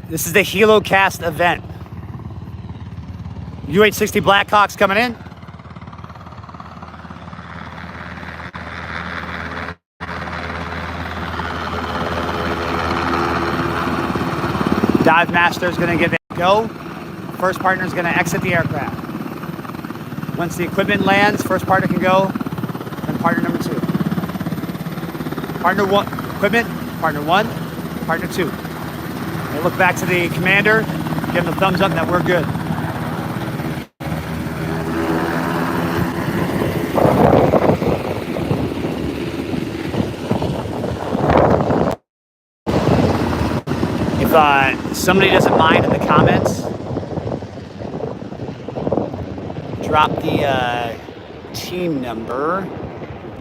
This is the Helocast event. UH-60 Blackhawks coming in. Dive master is going to give it a go. First partner is going to exit the aircraft. Once the equipment lands, first partner can go, then partner number 2. Partner 1, equipment, partner 1, partner 2. They look back to the commander, give him the thumbs up that we're good. If somebody doesn't mind in the comments, drop the team number.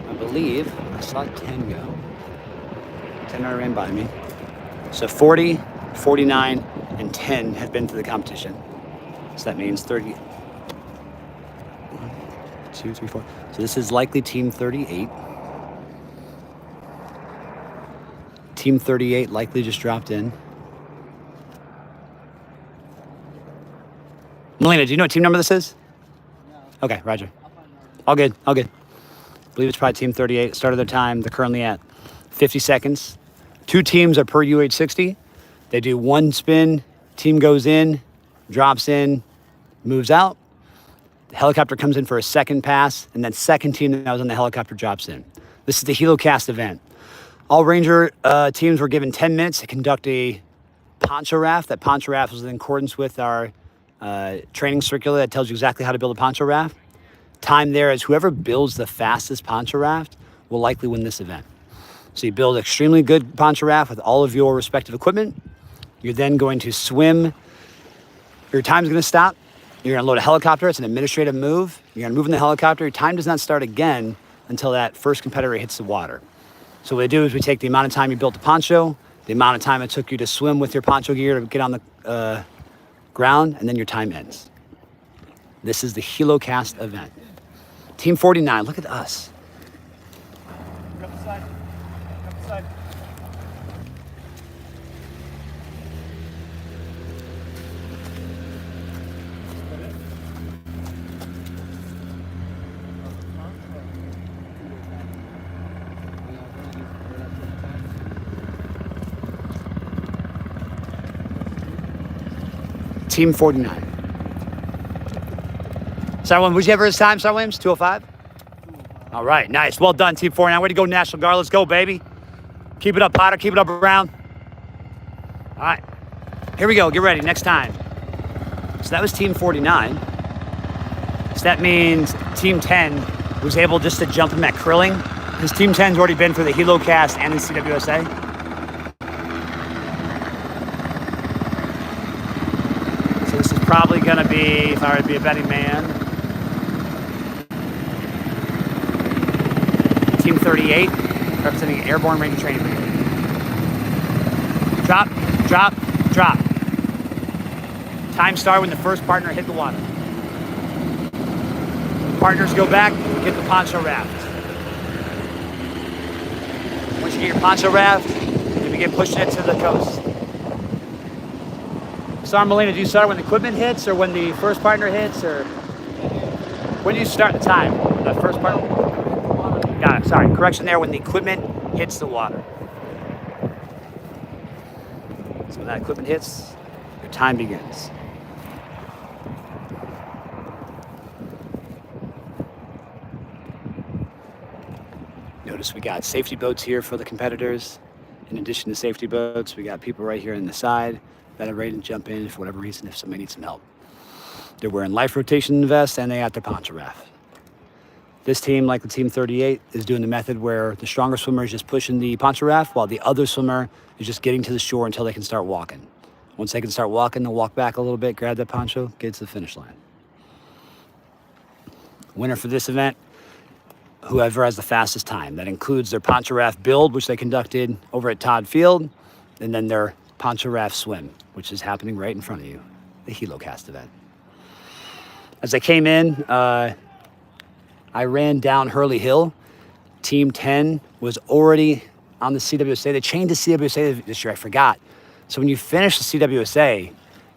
I believe I saw 10 go. 10 already ran by me. So 40, 49, and 10 have been to the competition. So that means 30. 1, 2, 3, 4. So this is likely team 38. Team 38 likely just dropped in. Melina, do you know what team number this is? No. Okay, roger. All good, all good. I believe it's probably team 38. Started their time. They're currently at 50 seconds. 2 teams are per UH-60. They do 1 spin. Team goes in, drops in, moves out. The helicopter comes in for a second pass, and then second team that was on the helicopter drops in. This is the Helocast event. All Ranger teams were given 10 minutes to conduct a poncho raft. That poncho raft was in accordance with our training circular that tells you exactly how to build a poncho raft. Time there is whoever builds the fastest poncho raft will likely win this event. So you build extremely good poncho raft with all of your respective equipment. You're then going to swim. Your time's going to stop. You're going to load a helicopter. It's an administrative move. You're going to move in the helicopter. Your time does not start again until that first competitor hits the water. So what we do is we take the amount of time you built the poncho, the amount of time it took you to swim with your poncho gear to get on the ground, and then your time ends. This is the Helocast event. Team 49, look at us. Come aside. Come aside. Team 49. Sergeant Williams, would you have his time, Sergeant Williams? 205? All right, nice. Well done, Team 49. Way to go, National Guard. Let's go, baby. Keep it up, Potter. Keep it up around. All right. Here we go. Get ready. Next time. So that was Team 49. So that means Team 10 was able just to jump him at Krilling, because Team 10's already been for the Helocast and the cwsa. So this is probably going to be, if I were to be a betting man, Team 38, representing Airborne Ranger Training Brigade. Drop, drop, drop. Time start when the first partner hit the water. Partners go back, get the poncho raft. Once you get your poncho raft, you begin pushing it to the coast. Sergeant Molina, do you start when the equipment hits or when the first partner hits, or when do you start the time? The first partner? Got it, sorry, correction there, when the equipment hits the water. So when that equipment hits, your time begins. Notice we got safety boats here for the competitors. In addition to safety boats, we got people right here on the side that are ready to jump in for whatever reason if somebody needs some help. They're wearing life rotation vests and they got their poncho raft. This team, like the Team 38, is doing the method where the stronger swimmer is just pushing the poncho raft while the other swimmer is just getting to the shore until they can start walking. Once they can start walking, they'll walk back a little bit, grab that poncho, get to the finish line. Winner for this event, whoever has the fastest time. That includes their poncho raft build, which they conducted over at Todd Field, and then their poncho raft swim, which is happening right in front of you, the Helocast event. As I came in, I ran down Hurley Hill. Team 10 was already on the cwsa. They changed the cwsa this year, I forgot. So when you finish the CWSA,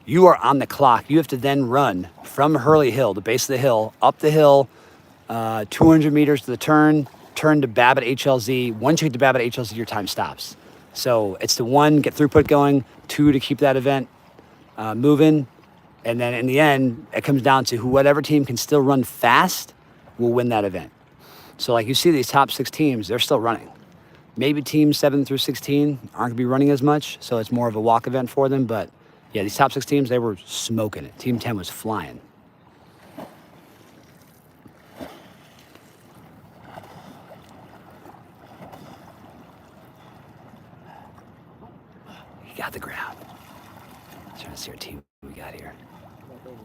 you are on the clock. You have to then run from Hurley Hill, the base of the hill, up the hill, 200 meters to the turn to Babbitt HLZ. Once you get to Babbitt HLZ, your time stops. So it's to 1, get throughput going, 2, to keep that event moving. And then in the end, it comes down to whatever team can still run fast will win that event. So like you see these top 6 teams, they're still running. Maybe teams 7 through 16 aren't going to be running as much, so it's more of a walk event for them. But yeah, these top 6 teams, they were smoking it. Team 10 was flying. You got the ground. Trying to see our team we got here.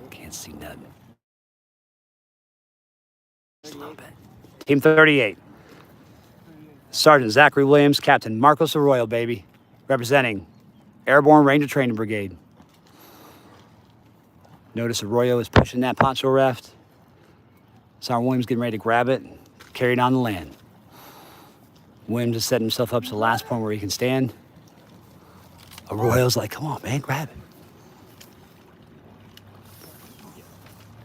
Can't see nothing. Just a little bit. Team 38. Sergeant Zachary Williams, Captain Marcos Arroyo, baby, representing Airborne Ranger Training Brigade. Notice Arroyo is pushing that poncho raft. Sergeant Williams getting ready to grab it, carry it on the land. Williams is setting himself up to the last point where he can stand. Arroyo's like, come on, man, grab it.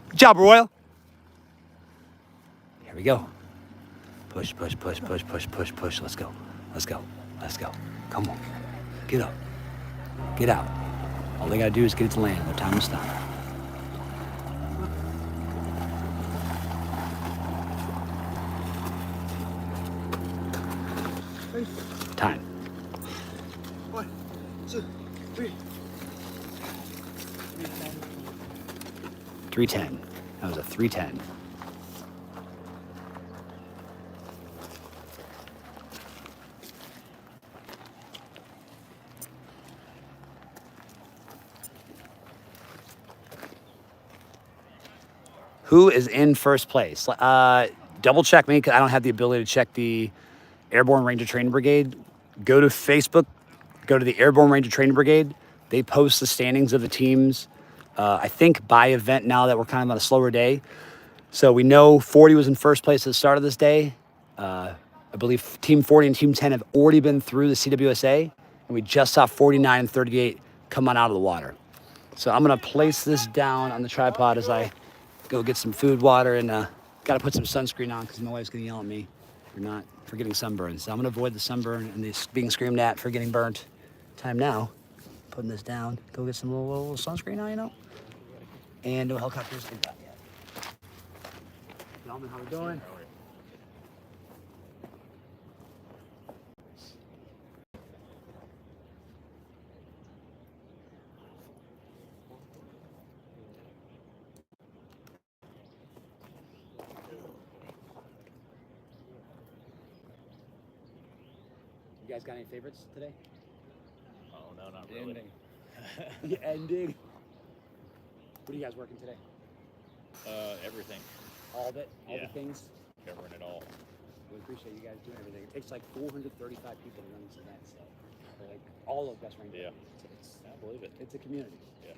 Good job, Arroyo. Here we go. Push, push, push, push, push, push, push. Let's go. Let's go. Let's go. Come on. Get up. Get out. All they got to do is get it to land. No time to stop. Time. 1, 2, 3. 3:10. That was a 3:10. Who is in first place? Double check me, because I don't have the ability to check the Airborne Ranger Training Brigade. Go to Facebook, go to the Airborne Ranger Training Brigade. They post the standings of the teams, I think by event now that we're kind of on a slower day. So we know 40 was in first place at the start of this day. I believe Team 40 and Team 10 have already been through the CWSA, and we just saw 49 and 38 come on out of the water. So I'm gonna place this down on the tripod as I go get some food, water, and gotta put some sunscreen on because my wife's gonna yell at me for getting sunburned. So I'm gonna avoid the sunburn and this being screamed at for getting burnt. Time now, putting this down, go get some little sunscreen on, you know? And no helicopters in that yet. Gentlemen, how we doing? You guys got any favorites today? Oh, no, not really. The ending. What are you guys working today? Everything. All of it? All Yeah. the things? Covering it all. We appreciate you guys doing everything. It takes like 435 people to run this event, so for like all of Best Ranger. Yeah. It's, I believe it. it's a community. Yeah.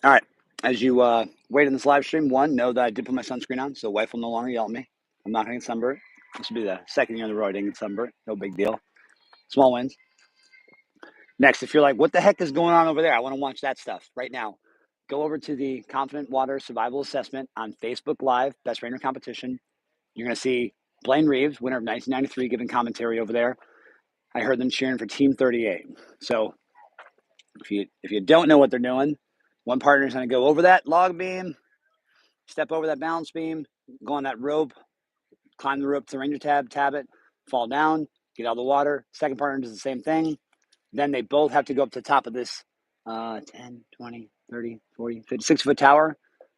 All right. As you wait in this live stream, one, know that I did put my sunscreen on, so wife will no longer yell at me. I'm not going to get sunburnt. This will be the second year in a row I didn't get sunburnt. No big deal. Small wins. Next, if you're like, what the heck is going on over there? I want to watch that stuff right now. Go over to the Confident Water Survival Assessment on Facebook Live, Best Ranger Competition. You're going to see Blaine Reeves, winner of 1993, giving commentary over there. I heard them cheering for Team 38. So if you don't know what they're doing, one partner is going to go over that log beam, step over that balance beam, go on that rope, climb the rope to the Ranger tab it, fall down, get out of the water. Second partner does the same thing. Then they both have to go up to the top of this 10, 20, 30, 40, 50, 6-foot tower.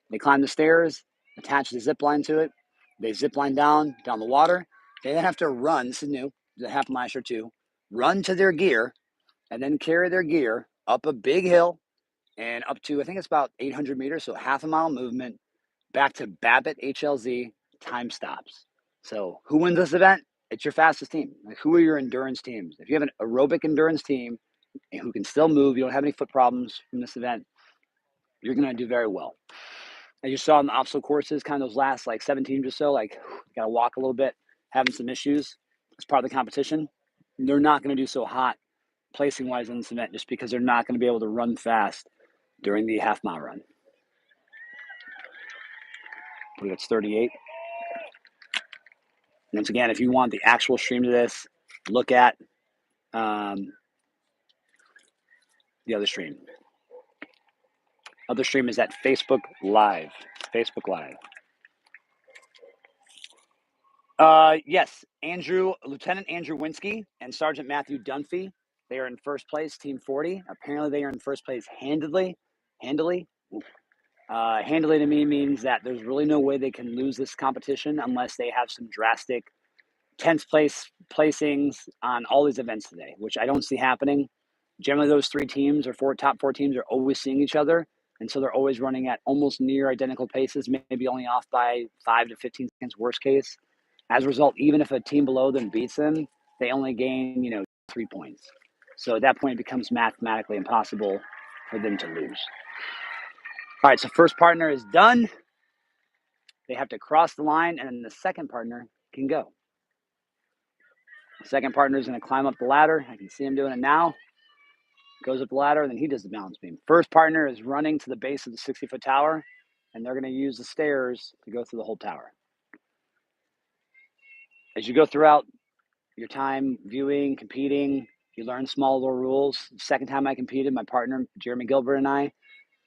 They climb the stairs, attach the zip line to it. They zip line down the water. They then have to run. This is new. The half mile or two. Run to their gear and then carry their gear up a big hill and up to, I think it's about 800 meters, so half a mile movement back to Babbitt HLZ. Time stops. So who wins this event? It's your fastest team. Like, who are your endurance teams? If you have an aerobic endurance team who can still move, you don't have any foot problems from this event, you're going to do very well. As you saw in the obstacle courses, kind of those last like 7 teams or so, like, got to walk a little bit, having some issues. It's part of the competition. They're not going to do so hot placing wise in this event just because they're not going to be able to run fast during the half mile run. I believe it's 38. Once again, if you want the actual stream to this, look at the other stream. Other stream is at Facebook Live. Facebook Live. Yes, Lieutenant Andrew Winsky and Sergeant Matthew Dunphy. They are in first place, Team 40. Apparently, they are in first place handily. Handily to me means that there's really no way they can lose this competition unless they have some drastic 10th place placings on all these events today, which I don't see happening. Generally, those 3 teams or top 4 teams are always seeing each other, and so they're always running at almost near identical paces, maybe only off by 5 to 15 seconds, worst case. As a result, even if a team below them beats them, they only gain 3 points. So at that point, it becomes mathematically impossible for them to lose. All right, so first partner is done. They have to cross the line, and then the second partner can go. The second partner is going to climb up the ladder. I can see him doing it now. Goes up the ladder, and then he does the balance beam. First partner is running to the base of the 60-foot tower, and they're going to use the stairs to go through the whole tower. As you go throughout your time viewing, competing, you learn small little rules. The second time I competed, my partner, Jeremy Gilbert, and I,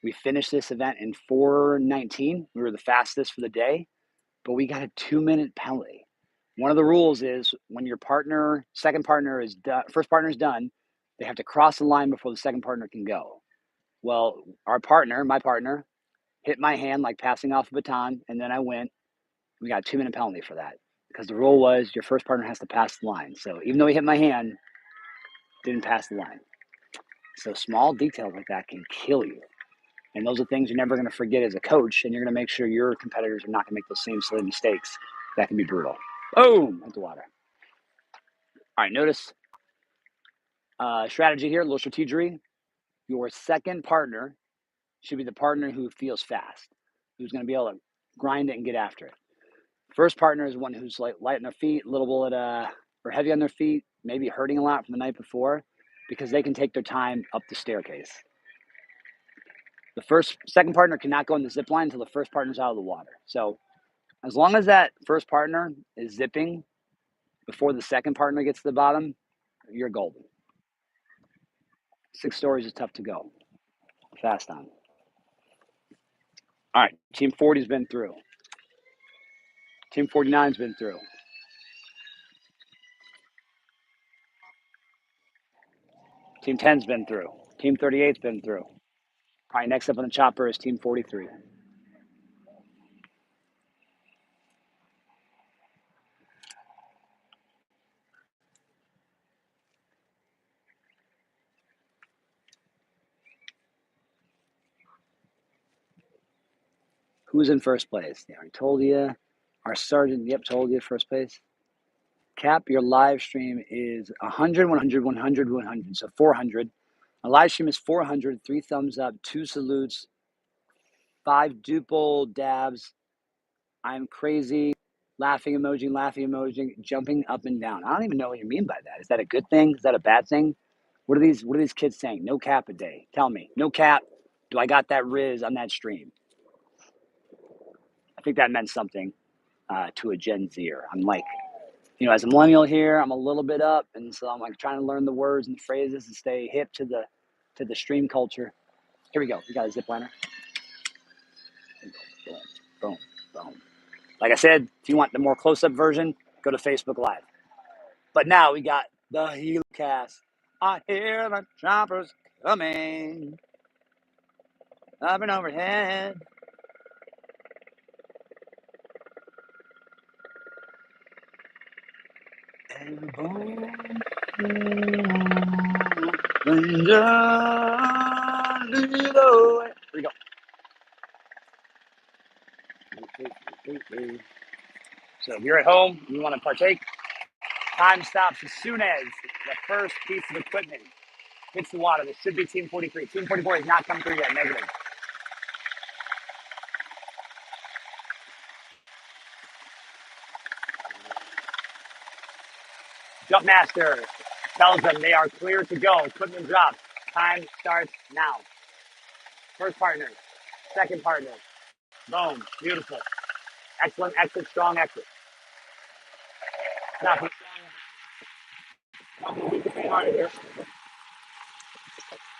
we finished this event in 4:19. We were the fastest for the day, but we got a 2-minute penalty. One of the rules is when your second partner is done, first partner is done, they have to cross the line before the second partner can go. Well, my partner, hit my hand like passing off a baton, and then I went. We got a 2-minute penalty for that because the rule was your first partner has to pass the line. So even though he hit my hand, didn't pass the line. So small details like that can kill you. And those are things you're never going to forget as a coach, and you're going to make sure your competitors are not going to make those same silly mistakes. That can be brutal. Boom, into the water. All right, notice strategy here, a little strategery. Your second partner should be the partner who feels fast, who's going to be able to grind it and get after it. First partner is one who's like light on their feet, a little bit or heavy on their feet, maybe hurting a lot from the night before, because they can take their time up the staircase. The second partner cannot go in the zip line until the first partner's out of the water. So as long as that first partner is zipping before the second partner gets to the bottom, you're golden. 6 stories is tough to go fast on. All right, Team 40's been through. Team 49's been through. Team 10's been through. Team 38's been through. All right, next up on the chopper is Team 43. Who's in first place? Yeah, I told you. Our sergeant, yep, told you first place. Cap, your live stream is 100, 100, 100, 100. So 400. A live stream is 400, 3 thumbs up, 2 salutes, 5 duple dabs. I'm crazy. Laughing emoji, jumping up and down. I don't even know what you mean by that. Is that a good thing? Is that a bad thing? What are these kids saying? No cap a day. Tell me. No cap. Do I got that Riz on that stream? I think that meant something to a Gen Zer. I'm like, as a millennial here, I'm a little bit up, and so I'm like trying to learn the words and the phrases and stay hip to the stream culture. Here we go. We got a zip liner. Boom, boom, boom. Like I said, if you want the more close-up version, go to Facebook Live. But now we got the Helocast. I hear the choppers coming up and overhead. Airborne Ranger Hilo. Here we go. So if you're at home, you want to partake, time stops as soon as the first piece of equipment hits the water. This should be Team 43. Team 44 has not come through yet, negative. Jumpmaster tells them they are clear to go. Equipment drops. Time starts now. First partner, second partner. Boom. Beautiful. Excellent exit, strong exit. Now,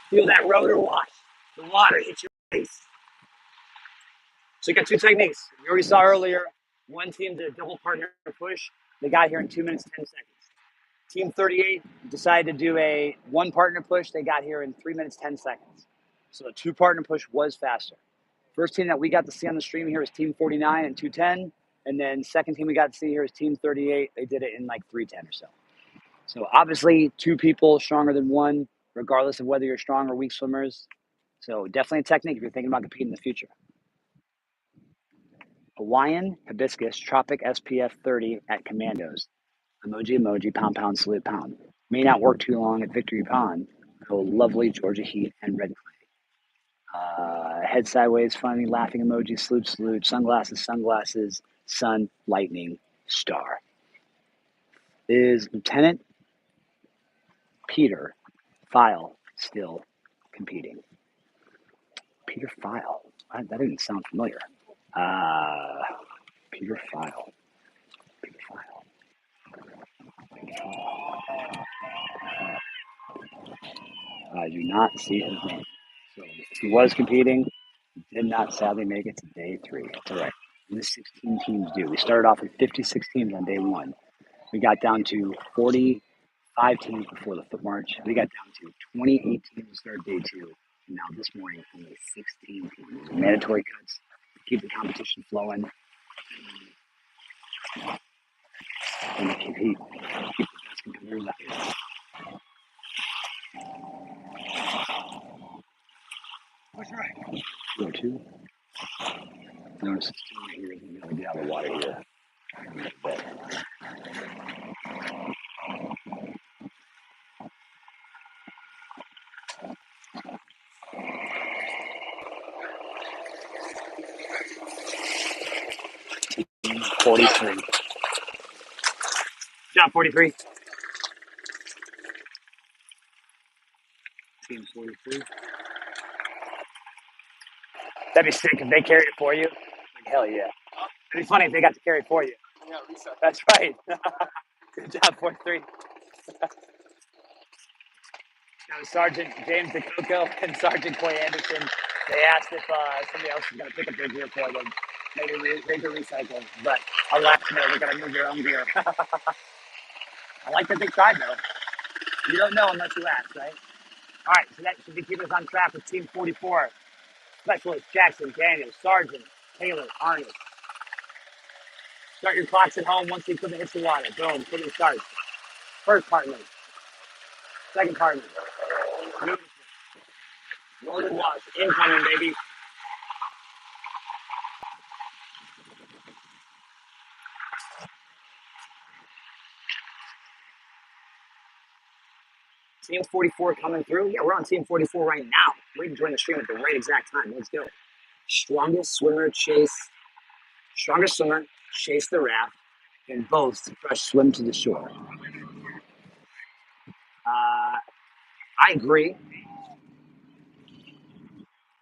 feel that rotor wash. The water hits your face. So you got two techniques. You already saw earlier, one team did a double partner push. They got here in 2 minutes, 10 seconds. Team 38 decided to do a one partner push. They got here in 3 minutes, 10 seconds. So the two partner push was faster. First team that we got to see on the stream here is Team 49 and 210. And then second team we got to see here is Team 38. They did it in like 310 or so. So obviously two people stronger than one, regardless of whether you're strong or weak swimmers. So definitely a technique if you're thinking about competing in the future. Hawaiian hibiscus tropic SPF 30 at Commandos. Emoji, pound, salute, pound. May not work too long at Victory Pond. Oh, lovely Georgia heat and red clay. Head sideways, funny, laughing emoji, salute, sunglasses, sun, lightning, star. Is Lieutenant Peter File still competing? Peter File? That didn't sound familiar. Peter File. Peter File. I do not see his name. So he was competing. He did not sadly make it to day 3. That's all right. The 16 teams do. We started off with 56 teams on day 1. We got down to 45 teams before the foot march. We got down to 28 teams to start day 2. And now this morning, only 16 teams. Mandatory cuts to keep the competition flowing. And keep the best competitors out here. What's right? 202. Notice it's still right here. You're going to get out of the water here. 43. Job 43. Team 43. That'd be sick if they carried it for you. Like, hell yeah. It'd be funny if they got to carry it for you. Yeah, Lisa. That's right. Good job, 43. That was Sergeant James DeCoco and Sergeant Coy Anderson. They asked if somebody else was going to pick up their gear for them. Maybe they could recycle. But I'll let you know they're going to move their own gear. I like that they tried, though. You don't know unless you ask, right? All right, so that should be keeping us on track with Team 44. Specialist Jackson, Daniel, Sergeant, Taylor, Arnold. Start your clocks at home once the equipment hits the water. Boom, equipment starts. First partner. Second partner. Beautiful. Roller wash. Incoming, baby. Team 44 coming through. Yeah, we're on Team 44 right now. We can join the stream at the right exact time. Let's go. Strongest swimmer chase the raft, and both fresh swim to the shore. I agree.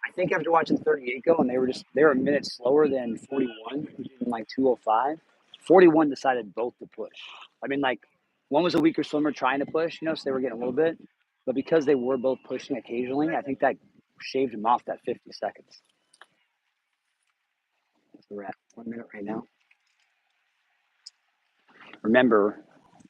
I think after watching 38 go, and they were a minute slower than 41, which is like 205. 41 decided both to push. I mean, like, one was a weaker swimmer trying to push, so they were getting a little bit. But because they were both pushing occasionally, I think that shaved them off that 50 seconds. So we're at 1 minute right now. Remember,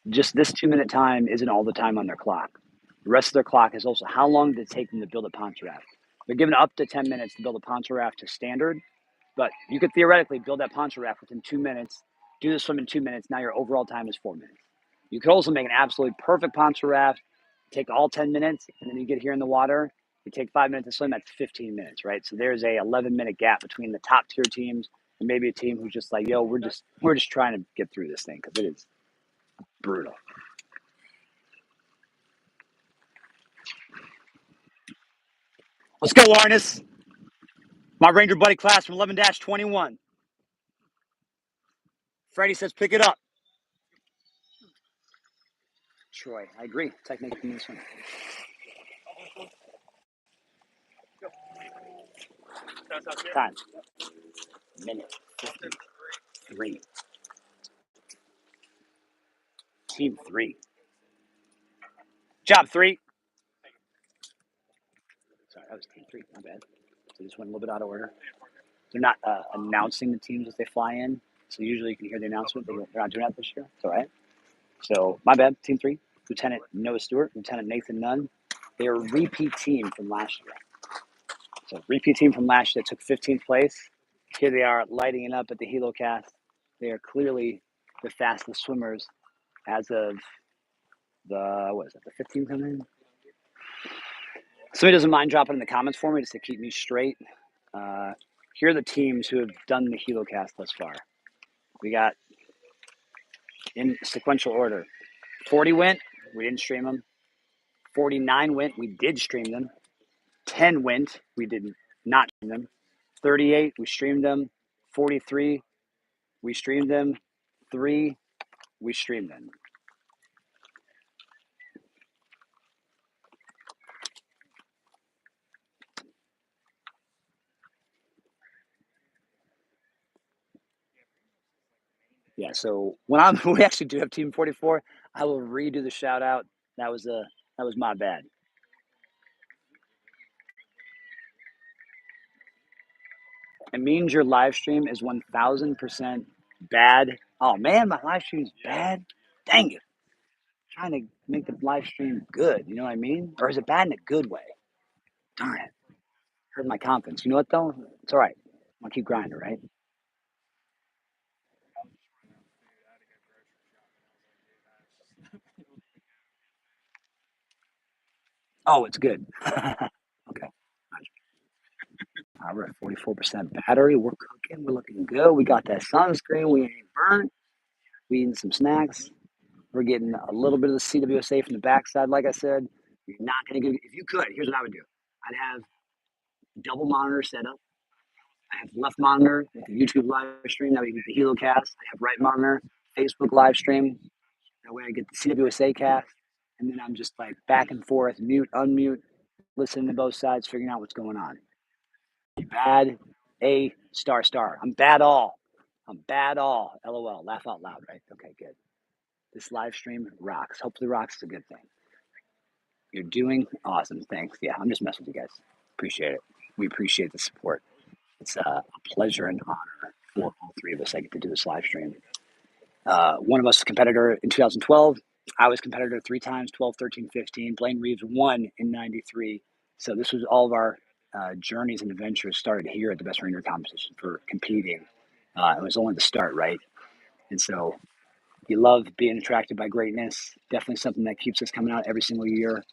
just this 2-minute time isn't all the time on their clock. The rest of their clock is also how long did it take them to build a poncho raft. They're given up to 10 minutes to build a poncho raft to standard, but you could theoretically build that poncho raft within 2 minutes, do the swim in 2 minutes. Now your overall time is 4 minutes. You could also make an absolutely perfect poncho raft, take all 10 minutes, and then you get here in the water. You take 5 minutes to swim, that's 15 minutes, right? So there's a 11-minute gap between the top tier teams and maybe a team who's just like, yo, we're just trying to get through this thing because it is brutal. Let's go, Arnis. My Ranger buddy class from 11-21. Freddie says pick it up. Troy, I agree. Technique in this one. Time. Minute 53. Team 3. Job 3. Sorry, that was team 3. My bad. So this went a little bit out of order. They're not announcing the teams as they fly in. So usually you can hear the announcement. They're not doing that this year. It's all right. So my bad. Team 3. Lieutenant Noah Stewart, Lieutenant Nathan Nunn. They are a repeat team from last year. So repeat team from last year that took 15th place. Here they are lighting it up at the Helocast. They are clearly the fastest swimmers as of the 15th coming in? Somebody doesn't mind dropping in the comments for me just to keep me straight. Here are the teams who have done the Helocast thus far. We got in sequential order. 40 went, we didn't stream them. 49 went, we did stream them. 10 went, we did not stream them. 38, we streamed them. 43, we streamed them. 3, we streamed them. Yeah, so when we actually do have Team 44, I will redo the shout out. That was my bad. It means your live stream is 1000% bad. Oh man, my live stream's bad. Dang it. I'm trying to make the live stream good, you know what I mean? Or is it bad in a good way? Darn it. Hurt my confidence. You know what though? It's all right. I'll keep grinding, right? Oh, it's good. Okay. We're at 44% battery. We're cooking. We're looking good. We got that sunscreen. We ain't burnt. We eating some snacks. We're getting a little bit of the cwsa from the backside. Like I said, you're not going to get. If you could, here's what I would do. I'd have double monitor set up. I have left monitor with the YouTube live stream. That way you get the Helocast. I have right monitor, Facebook live stream. That way I get the cwsa cast. And then I'm just like back and forth, mute, unmute, listening to both sides, figuring out what's going on. Bad, A, star. I'm bad all. I'm bad all. LOL. Laugh out loud, right? Okay, good. This live stream rocks. Hopefully rocks is a good thing. You're doing awesome. Thanks. Yeah, I'm just messing with you guys. Appreciate it. We appreciate the support. It's a pleasure and honor for all three of us. I get to do this live stream. One of us was a competitor in 2012. I was competitor 3 times, 12, 13, 15. Blaine Reeves won in 93. So this was all of our journeys and adventures started here at the Best Ranger competition for competing. It was only the start, right? And so you love being attracted by greatness. Definitely something that keeps us coming out every single year.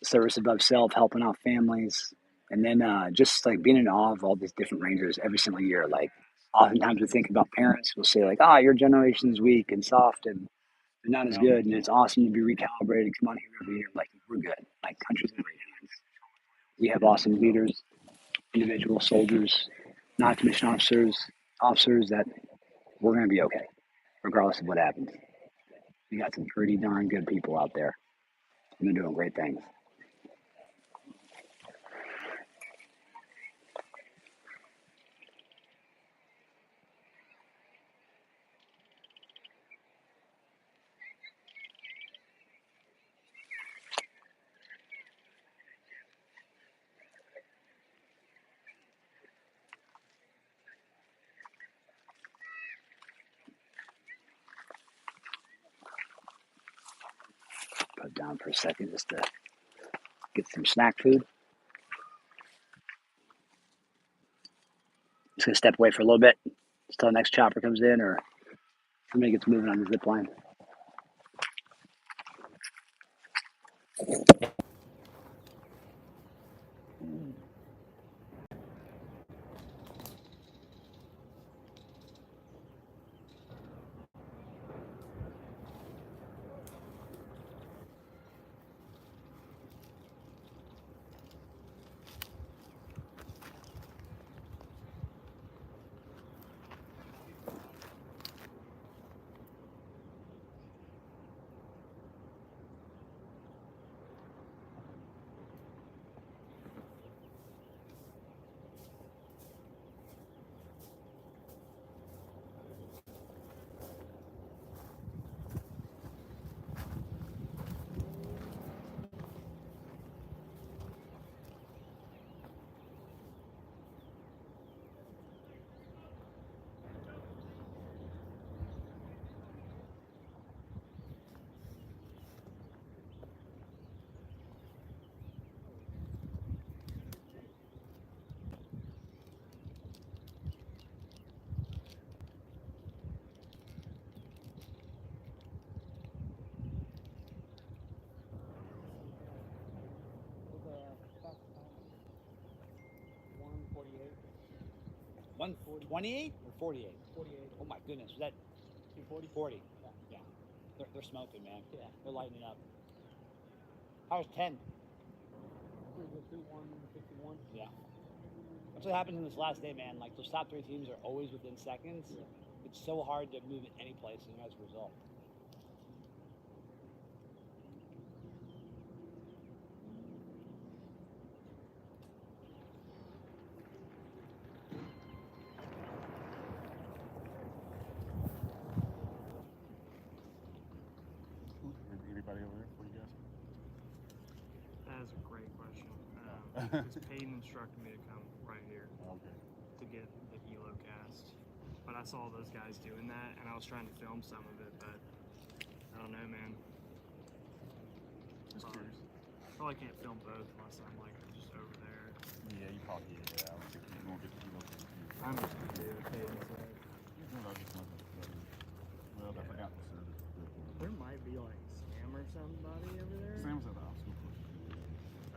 Service above self, helping out families. And then just like being in awe of all these different Rangers every single year. Like oftentimes we think about parents, we'll say like, your generation is weak and soft and they're not as good. And it's awesome to be recalibrated. Come on here every year. Like we're good. Like country's in great hands. We have awesome leaders. And individual soldiers, non-commissioned officers that we're going to be okay, regardless of what happens. We got some pretty darn good people out there, and they're doing great things. Put it down for a second just to get some snack food. Just gonna step away for a little bit until the next chopper comes in or somebody gets moving on the zip line. One 28 or 48? 48. Oh my goodness, was that 240? 40. Yeah. They're smoking, man. Yeah. They're lighting it up. How was 10? 151. Yeah. That's what happens in this last day, man. Like those top 3 teams are always within seconds. Yeah. It's so hard to move in any place and as a result. Anybody over there? What do you guys? That is a great question. Because Peyton instructed me to come right here to get the Helocast. But I saw those guys doing that, and I was trying to film some of it, but I don't know, man. Just curious. Probably can't film both unless I'm like just over there. Yeah, you probably I don't think you won't get the Helocast. I'm just gonna do it. Peyton said. Well, I forgot to serve it. There might be like Sam or somebody over there. Sam's at the obstacle course.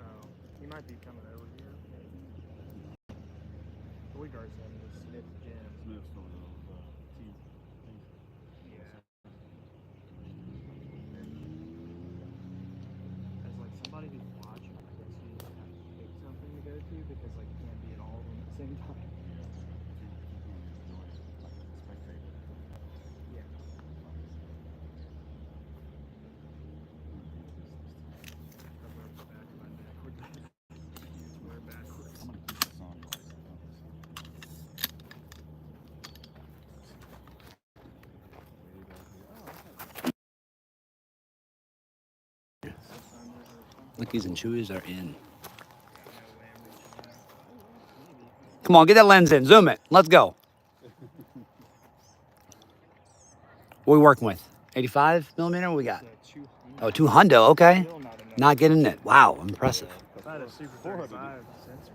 Oh, he might be coming over here. We guard said it was Smith Gym. Smith's for those team things. Yeah. As like somebody who's watching, I guess you have to pick something to go to because like you can't be at all of them at the same time. Yeah. I broke the back of my neck with that. Swear backwards. I'm gonna keep this on you. Lickies and chewies are in. Come on, get that lens in. Zoom it. Let's go. What are we working with? 85 millimeter? What we got? Oh, 200. Okay. Not getting it. Wow, impressive. If I had a Super 35 sensor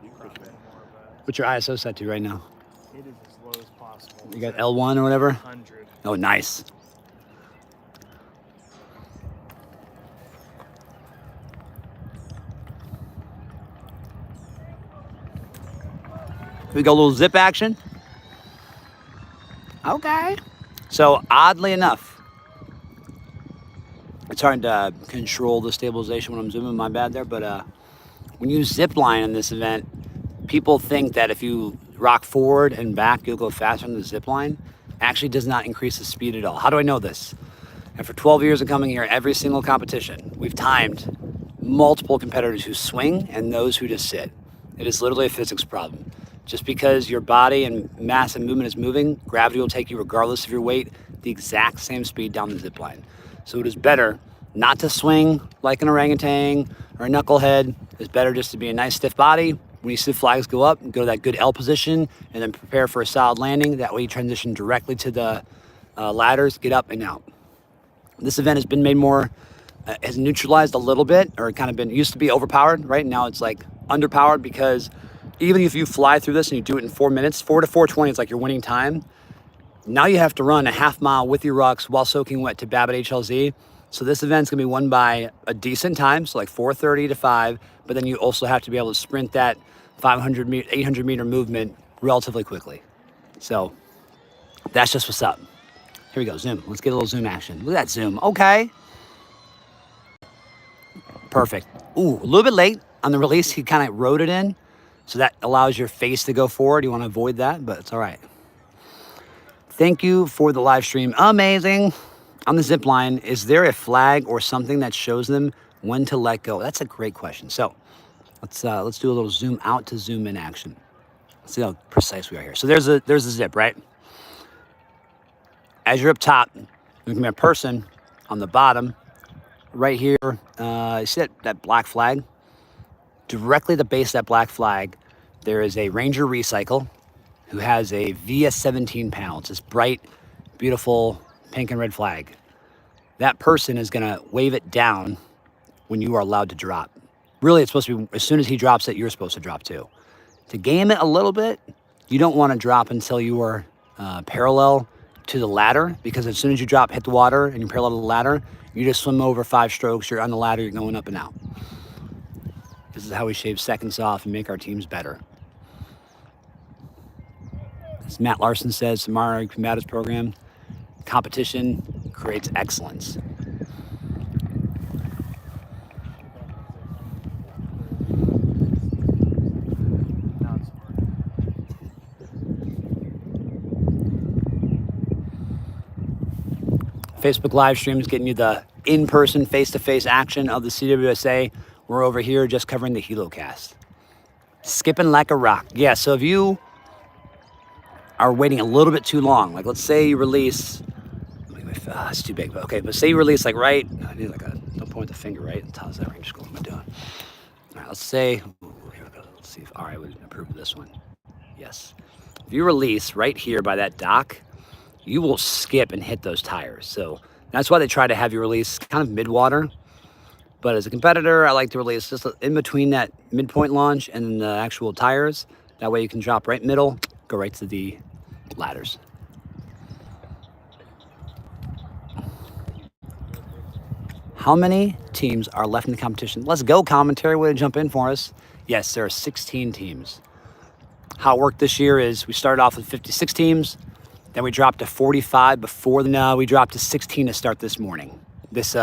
though, probably more, but What's your ISO set to right now? it is as low as possible. You got L1 or whatever? 100. Oh, nice. We got a little zip action. Okay. So oddly enough, it's hard to control the stabilization when I'm zooming, my bad there, but when you zip line in this event, people think that if you rock forward and back, you'll go faster than the zip line. Actually does not increase the speed at all. How do I know this? After 12 years of coming here, every single competition, we've timed multiple competitors who swing and those who just sit. It is literally a physics problem. Just because your body and mass and movement is moving, gravity will take you, regardless of your weight, the exact same speed down the zip line. So it is better not to swing like an orangutan or a knucklehead. It's better just to be a nice stiff body. When you see the flags go up, go to that good L position and then prepare for a solid landing. That way you transition directly to the ladders, get up and out. This event has been made more, has neutralized a little bit, or kind of been, used to be overpowered, right? Now it's like underpowered, because even if you fly through this and you do it in 4 minutes, 4 to 4:20 is like your winning time. Now you have to run a half mile with your rucks while soaking wet to Babbitt HLZ. So this event's gonna be won by a decent time, so like 4:30 to 5, but then you also have to be able to sprint that 500 meter, 800 meter movement relatively quickly. So that's just what's up. Here we go, zoom. Let's get a little zoom action. Look at that zoom, okay. Perfect. Ooh, a little bit late on the release. He kind of rode it in, so that allows your face to go forward. You want to avoid that, but it's all right. Thank you for the live stream. Amazing. On the zip line, is there a flag or something that shows them when to let go? That's a great question. So let's do a little zoom out to zoom in action. Let's see how precise we are here. So there's a zip, right? As you're up top, there's gonna be a person on the bottom right here. You see that black flag? Directly at the base of that black flag, there is a Ranger Recycle who has a VS17 panel. It's this bright, beautiful pink and red flag. That person is gonna wave it down when you are allowed to drop. Really, it's supposed to be, as soon as he drops it, you're supposed to drop too. To game it a little bit, you don't wanna drop until you are parallel to the ladder, because as soon as you drop, hit the water, and you're parallel to the ladder, you just swim over 5 strokes, you're on the ladder, you're going up and out. This is how we shave seconds off and make our teams better. As Matt Larson says, Samara Combatives program, competition creates excellence. Facebook live stream is getting you the in-person, face-to-face action of the CWSA. We're over here just covering the Helocast. Skipping like a rock. Yeah, so if you are waiting a little bit too long, like let's say you release, it's too big, but okay, but say you release like right, I need like a, don't point the finger, right? How's that range school? What am I doing? All right, let's say, ooh, here we go. Let's see if RI would approve of this one. Yes. If you release right here by that dock, you will skip and hit those tires. So that's why they try to have you release kind of mid-water. But as a competitor, I like to release just in between that midpoint launch and the actual tires. That way you can drop right middle, go right to the ladders. How many teams are left in the competition? Let's go, commentary, way to jump in for us. Yes, there are 16 teams. How it worked this year is we started off with 56 teams. Then we dropped to 45 before, we dropped to 16 to start this morning. This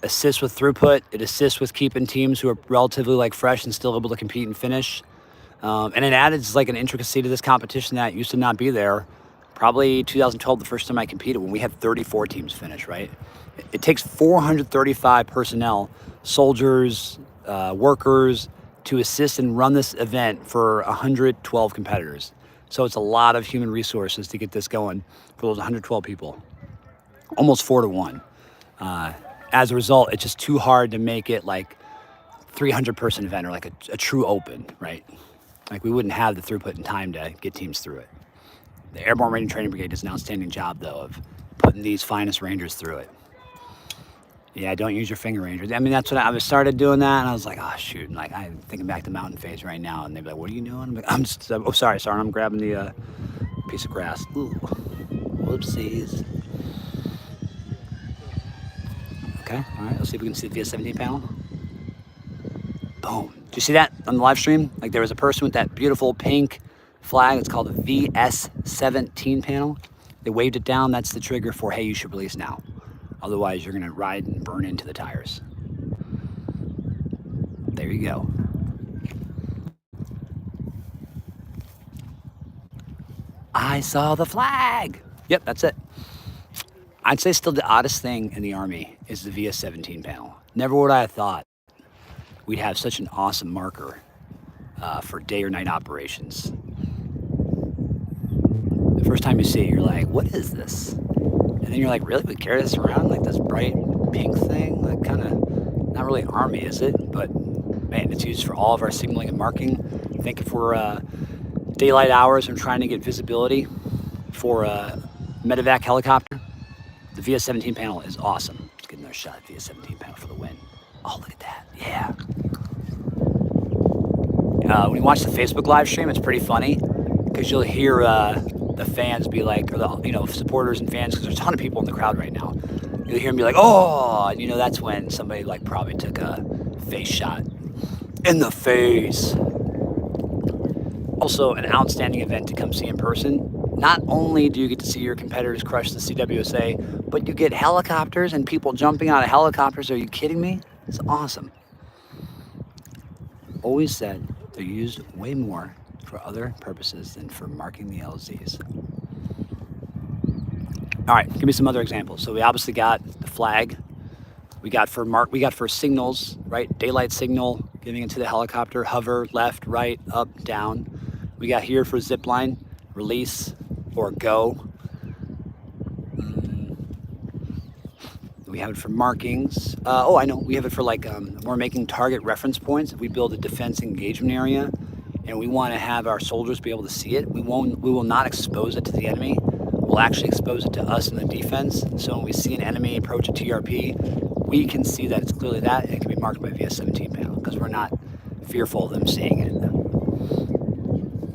assists with throughput. It assists with keeping teams who are relatively like fresh and still able to compete and finish. And it adds like an intricacy to this competition that used to not be there. Probably 2012, the first time I competed, when we had 34 teams finish, right? It takes 435 personnel, soldiers, workers, to assist and run this event for 112 competitors. So it's a lot of human resources to get this going for those 112 people, almost 4 to 1. As a result, it's just too hard to make it like 300 person event or like a true open, right? Like we wouldn't have the throughput and time to get teams through it. The Airborne Ranger Training Brigade does an outstanding job though of putting these finest Rangers through it. Yeah, don't use your finger Rangers. I mean, that's what I started doing that, and I was like, oh shoot, and like I'm thinking back to mountain phase right now, and they'd be like, what are you doing? I'm like, I'm just, oh sorry, I'm grabbing the piece of grass. Ooh, whoopsies. Okay, all right, let's see if we can see the VS17 panel. Boom. Did you see that on the live stream? Like there was a person with that beautiful pink flag. It's called the VS17 panel. They waved it down. That's the trigger for, hey, you should release now. Otherwise, you're gonna ride and burn into the tires. There you go. I saw the flag. Yep, that's it. I'd say still the oddest thing in the Army is the VS-17 panel. Never would I have thought we'd have such an awesome marker for day or night operations. The first time you see it, you're like, what is this? And then you're like, really? We carry this around? Like this bright pink thing? Like kind of, not really Army, is it? But man, it's used for all of our signaling and marking. I think if we're daylight hours and trying to get visibility for a medevac helicopter, the VS-17 panel is awesome. Let's get another shot at VS-17 panel for the win. Oh, look at that. Yeah. When you watch the Facebook live stream, it's pretty funny because you'll hear the fans be like, or the supporters and fans, because there's a ton of people in the crowd right now. You'll hear them be like, oh, and that's when somebody like probably took a face shot in the face. Also, an outstanding event to come see in person. Not only do you get to see your competitors crush the CWSA, but you get helicopters and people jumping out of helicopters. Are you kidding me? It's awesome. Always said they're used way more for other purposes than for marking the LZs. All right, give me some other examples. So we obviously got the flag. We got for signals, right? Daylight signal, giving it to the helicopter, hover, left, right, up, down. We got here for zip line, release, or go. We have it for markings. I know. We have it for we're making target reference points. If we build a defense engagement area and we want to have our soldiers be able to see it, we will not expose it to the enemy. We'll actually expose it to us in the defense. So when we see an enemy approach a TRP, we can see that it's clearly that, and it can be marked by VS-17 panel because we're not fearful of them seeing it.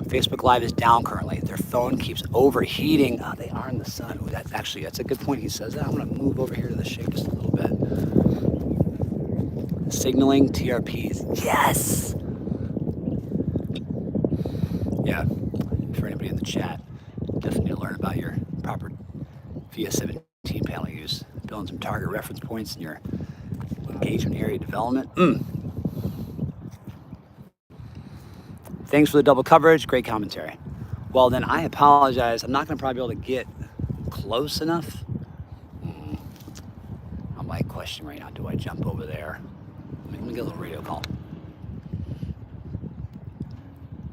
Facebook Live is down currently. Their phone keeps overheating. Oh, they are in the sun. Ooh, that's a good point. He says that. I'm going to move over here to the shade just a little bit. Signaling TRPs. Yes! Yeah, for anybody in the chat, definitely learn about your proper VS-17 panel use. Building some target reference points in your engagement area development. Thanks for the double coverage. Great commentary. Well, then I apologize. I'm not going to probably be able to get close enough. I'm like questioning right now. Do I jump over there? Let me get a little radio call.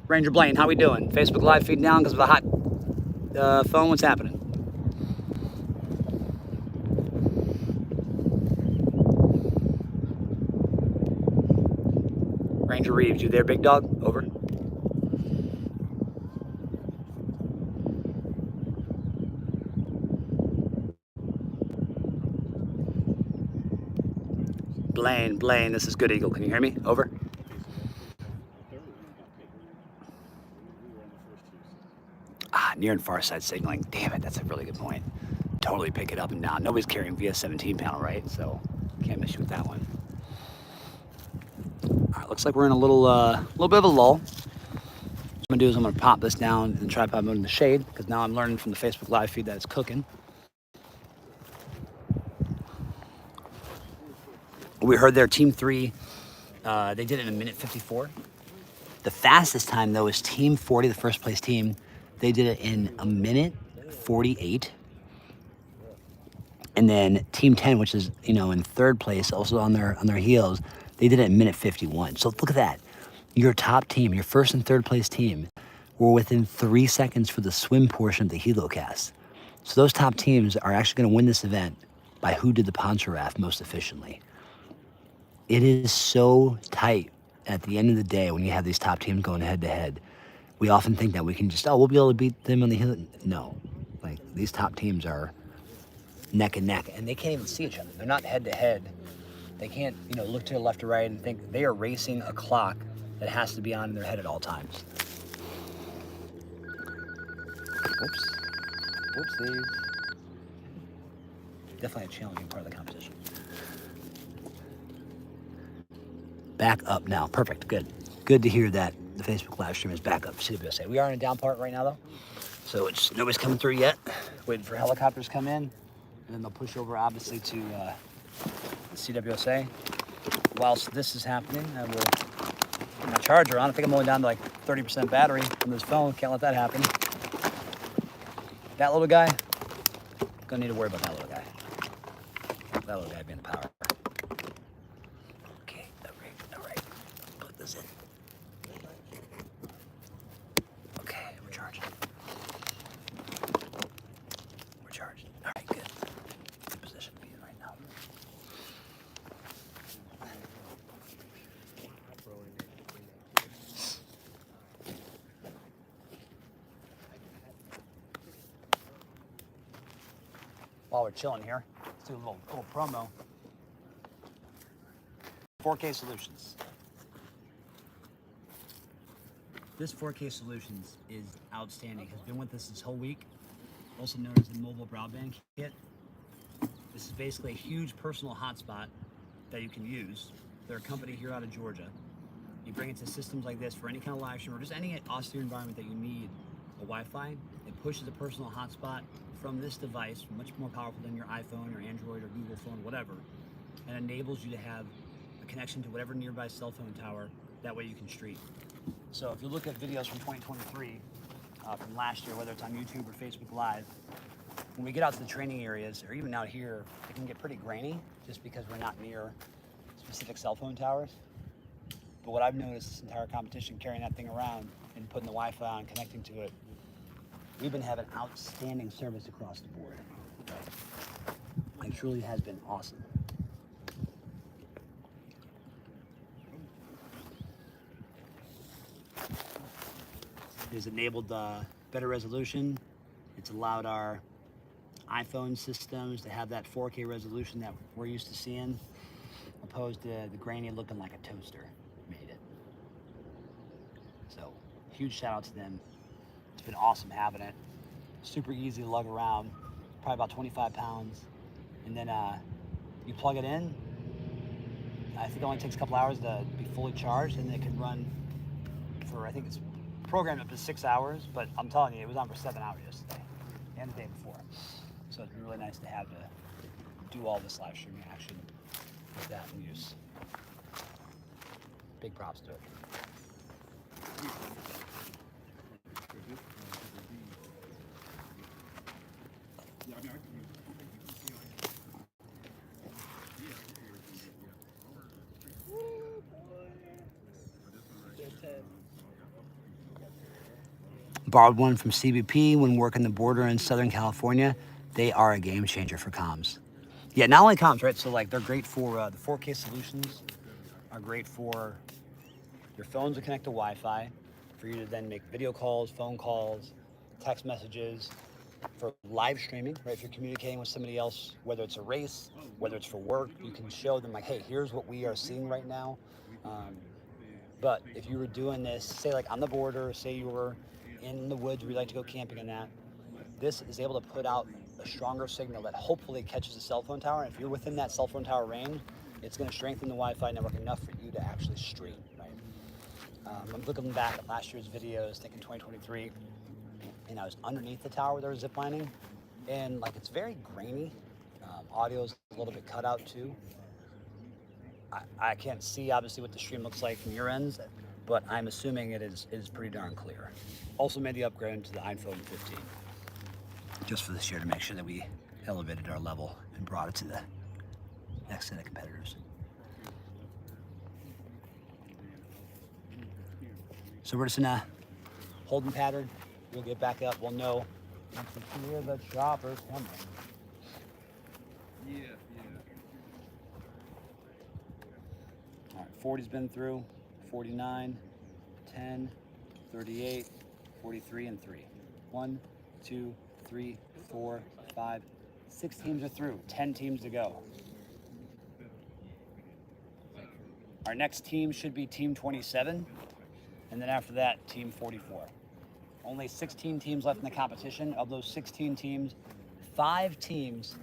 Ranger Blaine, how we doing? Facebook Live feed down because of the hot phone. What's happening? Ranger Reeves, you there, big dog? Over. Blaine, this is Good Eagle. Can you hear me? Over. Near and far side signaling. Damn it, that's a really good point. Totally pick it up and down. Nobody's carrying VS-17 panel, right? So can't miss you with that one. All right, looks like we're in a little bit of a lull. What I'm gonna do is I'm gonna pop this down in tripod mode in the shade because now I'm learning from the Facebook Live feed that it's cooking. We heard their Team 3, they did it in 1:54. The fastest time, though, is Team 40, the first place team. They did it in 1:48. And then Team 10, which is, in third place, also on their heels, they did it in 1:51. So look at that. Your top team, your first and third place team, were within 3 seconds for the swim portion of the Helocast. So those top teams are actually going to win this event by who did the poncho raft most efficiently. It is so tight at the end of the day when you have these top teams going head to head. We often think that we can just, we'll be able to beat them on the hill. No, these top teams are neck and neck, and they can't even see each other. They're not head to head. They can't, look to the left or right and think they are racing a clock that has to be on in their head at all times. Whoops. Whoopsies. Definitely a challenging part of the competition. Back up now. Perfect. Good. Good to hear that the Facebook live stream is back up. CWSA. We are in a down part right now, though. So nobody's coming through yet. Waiting for helicopters to come in. And then they'll push over, obviously, to the CWSA. Whilst this is happening, I will put my charger on. I think I'm only down to 30% battery on this phone. Can't let that happen. That little guy, gonna need to worry about that little guy. That little guy being the power. Okay, all right. Put this in. Okay, we're charging. We're charged. All right, good. Good position to be in right now. While we're chilling here, let's do a little promo. 4K Solutions. This 4K Solutions is outstanding. Has been with us this whole week. Also known as the mobile broadband kit. This is basically a huge personal hotspot that you can use. They're a company here out of Georgia. You bring it to systems like this for any kind of live stream or just any austere environment that you need a Wi-Fi. It pushes a personal hotspot from this device, much more powerful than your iPhone or Android or Google phone, whatever, and enables you to have a connection to whatever nearby cell phone tower. That way you can stream. So if you look at videos from 2023, from last year, whether it's on YouTube or Facebook Live, when we get out to the training areas, or even out here, it can get pretty grainy just because we're not near specific cell phone towers. But what I've noticed this entire competition, carrying that thing around and putting the Wi-Fi on, connecting to it, we've been having outstanding service across the board. It truly has been awesome. It has enabled better resolution. It's allowed our iPhone systems to have that 4K resolution that we're used to seeing, opposed to the grainy looking like a toaster made it. So, huge shout out to them. It's been awesome having it. Super easy to lug around, probably about 25 pounds. And then you plug it in. I think it only takes a couple hours to be fully charged, and it can run for, I think it's programmed up to 6 hours, but I'm telling you, it was on for 7 hours yesterday and the day before. So it's been really nice to have to do all this live streaming action with that in use. Big props to it. Borrowed one from CBP when working the border in Southern California. They are a game changer for comms. Yeah, not only comms, right? So like they're great for the 4K solutions are great for your phones to connect to Wi-Fi, for you to then make video calls, phone calls, text messages, for live streaming, right? If you're communicating with somebody else, whether it's a race, whether it's for work, you can show them like, hey, here's what we are seeing right now. But if you were doing this, say like on the border, say you were in the woods where you like to go camping and that, this is able to put out a stronger signal that hopefully catches a cell phone tower. And if you're within that cell phone tower range, it's going to strengthen the Wi-Fi network enough for you to actually stream, right? I'm looking back at last year's videos, thinking 2023, and I was underneath the tower where there was zip lining, and like it's very grainy. Audio's a little bit cut out too. I can't see obviously what the stream looks like from your ends, but I'm assuming it is pretty darn clear. Also made the upgrade to the iPhone 15, just for this year to make sure that we elevated our level and brought it to the next set of competitors. So we're just in a holding pattern. We'll get back up. We'll know once we hear the choppers coming. Yeah. All right, 40's been through, 49, 10, 38, 43, and 3. 1, 2, 3, 4, 5, 6 teams are through, 10 teams to go. Our next team should be Team 27, and then after that, Team 44. Only 16 teams left in the competition. Of those 16 teams, 5 teams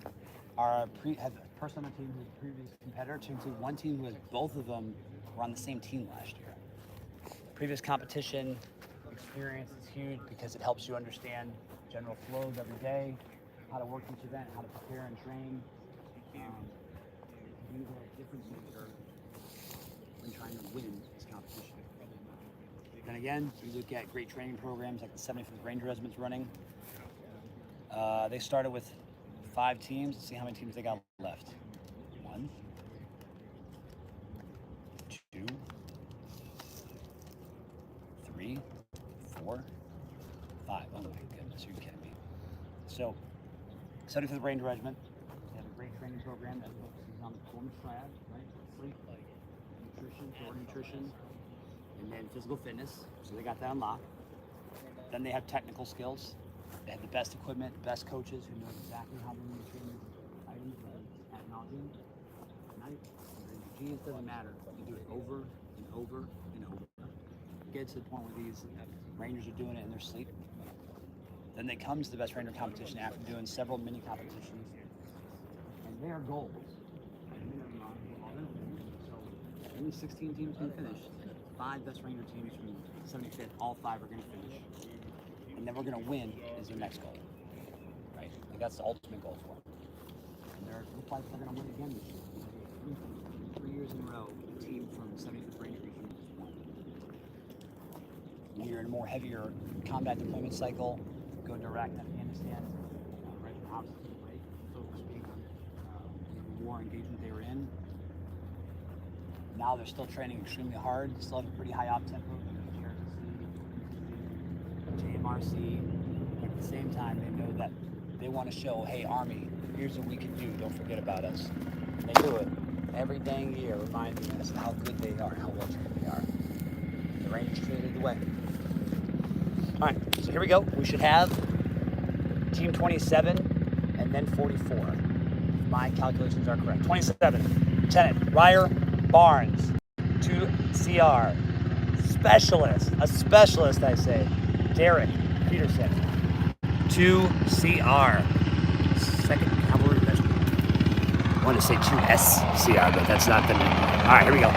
have a person on the team who's a previous competitor, to include one team who has both of them were on the same team last year. Previous competition experience is huge because it helps you understand general flows every day, how to work each event, how to prepare and train. These are differences when trying to win this competition. Then again, you look at great training programs like the 75th Ranger Regiment's running. They started with 5 teams. Let's see how many teams they got left. 1, 2, 3, 4, 5. Oh my goodness, you're kidding me. So, 75th Ranger Regiment. They have a great training program that focuses on the performance triad, right? Sleep, nutrition, core nutrition, and then physical fitness. So they got that unlocked. Then they have technical skills. They have the best equipment, best coaches who know exactly how to train these items ad nauseum. Night, it doesn't matter. You do it over and over and over. Get to the point where these Rangers are doing it in their sleep. Then they come to the Best Ranger competition after doing several mini competitions. And their goals. So only 16 teams can finish. 5 Best Ranger teams from 75th, all 5 are going to finish. And then we're going to win is their next goal. Right? Like that's the ultimate goal for them. And it looks like they're going to win again this year. 3 years in a row, a team from 75th Ranger Region has won. When you're in a more heavier combat deployment cycle, go to Iraq and Afghanistan, right from the opposite way, focus being on the war engagement they were in. Now they're still training extremely hard, still have a pretty high op tempo. JMRC, but at the same time, they know that they want to show, hey, Army, here's what we can do. Don't forget about us. And they do it every dang year, reminding us how good they are, how well trained they are. The Rangers traded the way. All right, so here we go. We should have Team 27 and then 44. If my calculations are correct. 27, Lieutenant Ryer Barnes, 2CR. Specialist, a specialist, I say. Derek Peterson, 2CR, 2nd Cavalry Regiment. I wanted to say 2SCR, but that's not the name. All right, here we go.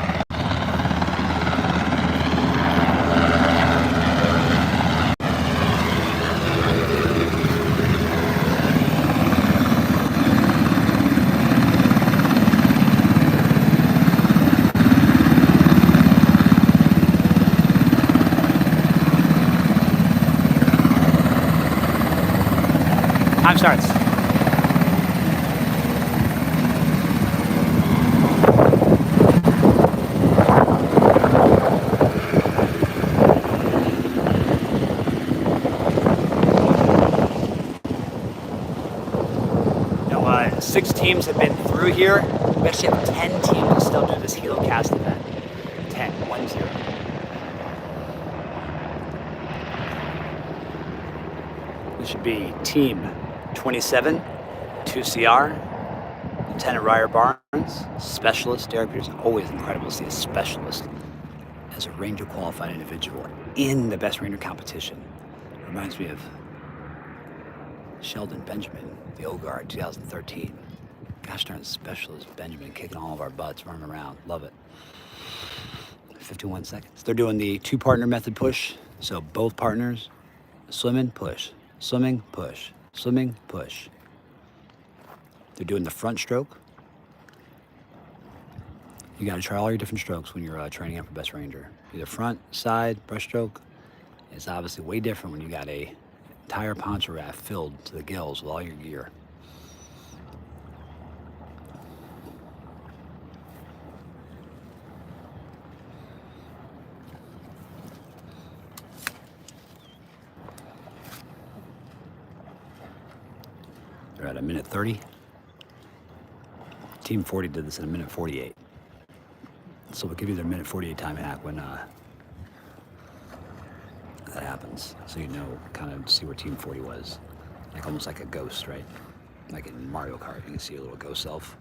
Time starts. Now, 6 teams have been through here. We actually have 10 teams that still do this Helocast event. 10, 1-0. This should be Team 27, 2CR, Lieutenant Ryer Barnes, Specialist Derek Peterson. Always incredible to see a specialist as a Ranger qualified individual in the Best Ranger competition. Reminds me of Sheldon Benjamin, the Old Guard, 2013. Gosh darn, Specialist Benjamin kicking all of our butts, running around. Love it. 51 seconds. They're doing the 2-partner method push. So both partners, swimming, push, swimming, push. Swimming, push. They're doing the front stroke. You got to try all your different strokes when you're training out for Best Ranger. Either front, side, breaststroke. It's obviously way different when you got a entire poncho raft filled to the gills with all your gear. They're at 1:30. Team 40 did this in 1:48. So we'll give you their 1:48 time hack when that happens. So you know, kind of see where Team 40 was. Like almost like a ghost, right? Like in Mario Kart, you can see a little ghost self.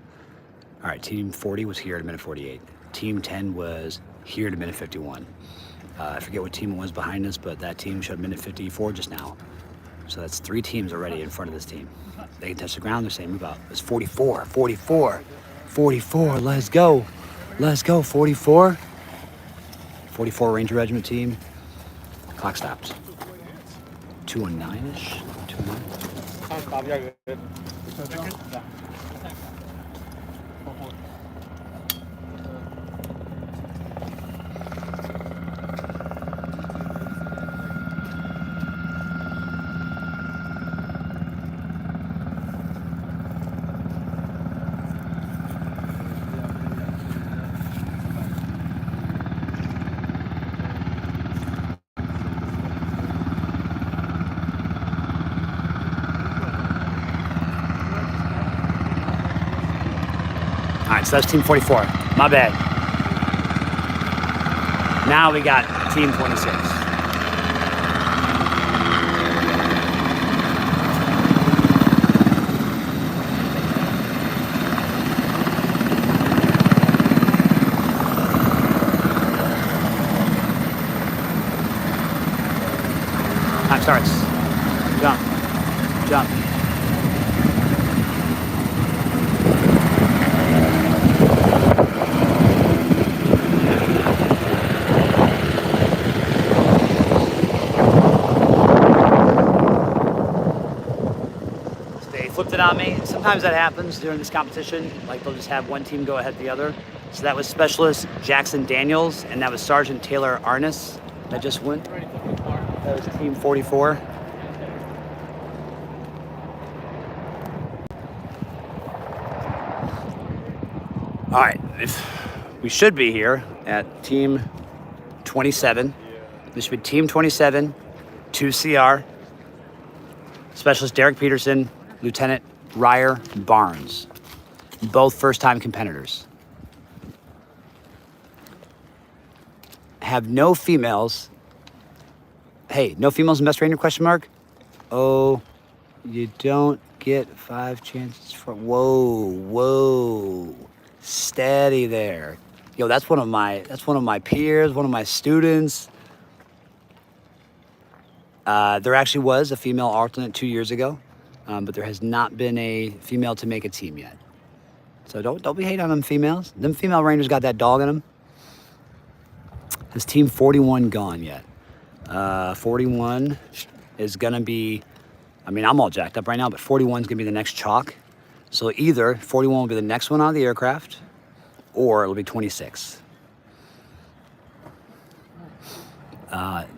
All right, Team 40 was here at 1:48. Team 10 was here at 1:51. I forget what team it was behind us, but that team showed 1:54 just now. So that's 3 teams already in front of this team. They can touch the ground, they're saying move up. It's 44, 44, 44, let's go. Let's go, 44. 44 Ranger Regiment team. Clock stops. 2:09-ish, 2:09. right, so that's team 44. My bad. Now we got team 26. Time starts. Jump. Jump. They flipped it on me. Sometimes that happens during this competition. Like they'll just have one team go ahead of the other. So that was Specialist Jackson Daniels, and that was Sergeant Taylor Arnis that just went. That was team 44. All right, we should be here at team 27. This should be team 27, 2CR, Specialist Derek Peterson, Lieutenant Ryer Barnes, both first-time competitors. Have no females. Hey, no females in best ranger, question mark? Oh, you don't get 5 chances for, whoa. Steady there. Yo, that's one of my peers, one of my students. There actually was a female alternate 2 years ago, but there has not been a female to make a team yet. So don't be hating on them females. Them female rangers got that dog in them. Has team 41 gone yet? 41 is gonna be, I mean, I'm all jacked up right now, but 41 is gonna be the next chalk. So either 41 will be the next one out of the aircraft, or it'll be 26.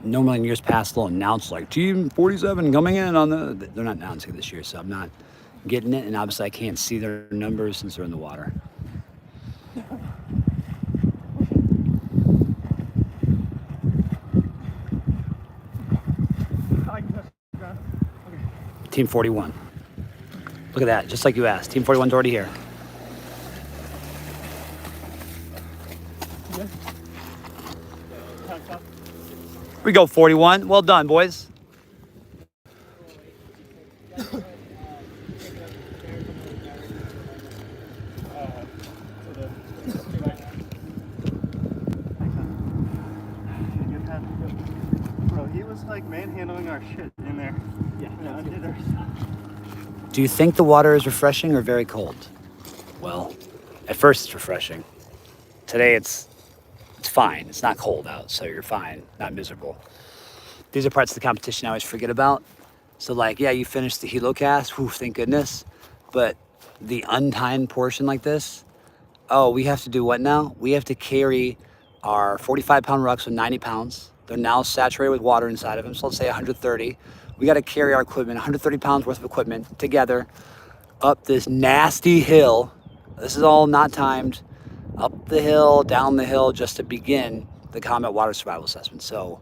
Normally in years past, they'll announce like team 47 coming in on the, they're not announcing this year, so I'm not getting it, and obviously I can't see their numbers since they're in the water. Team 41. Look at that, just like you asked. Team 41's already here. We go 41. Well done, boys. Bro, he was like manhandling our shit in there. Yeah. Do you think the water is refreshing or very cold? Well, at first it's refreshing. Today it's fine. It's not cold out, so you're fine, not miserable. These are parts of the competition I always forget about. So like, yeah, you finished the Helocast, whew, thank goodness. But the untimed portion like this, oh, we have to do what now? We have to carry our 45-pound rucks with 90 pounds. They're now saturated with water inside of them, so let's say 130. We got to carry our equipment, 130 pounds worth of equipment together up this nasty hill. This is all not timed. Up the hill, down the hill, just to begin the combat water survival assessment. So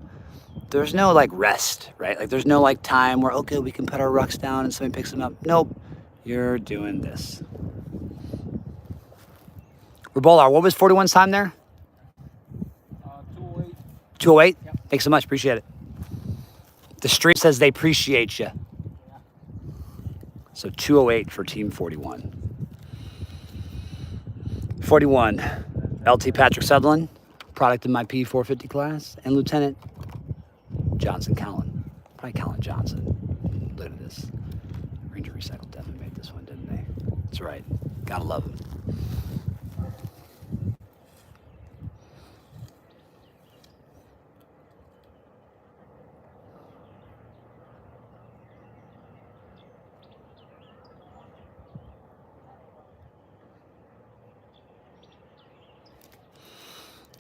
there's no like rest, right? Like there's no like time where, okay, we can put our rucks down and somebody picks them up. Nope, you're doing this. Rebolar, what was 41's time there? 208. 208? Yep. Thanks so much, appreciate it. The street says they appreciate you. Yeah. So 208 for team 41. 41, LT Patrick Sutherland, product of my P450 class, and Lieutenant Johnson Collin. Probably Collin Johnson. Look at this. Ranger Recycle definitely made this one, didn't they? That's right. Gotta love them.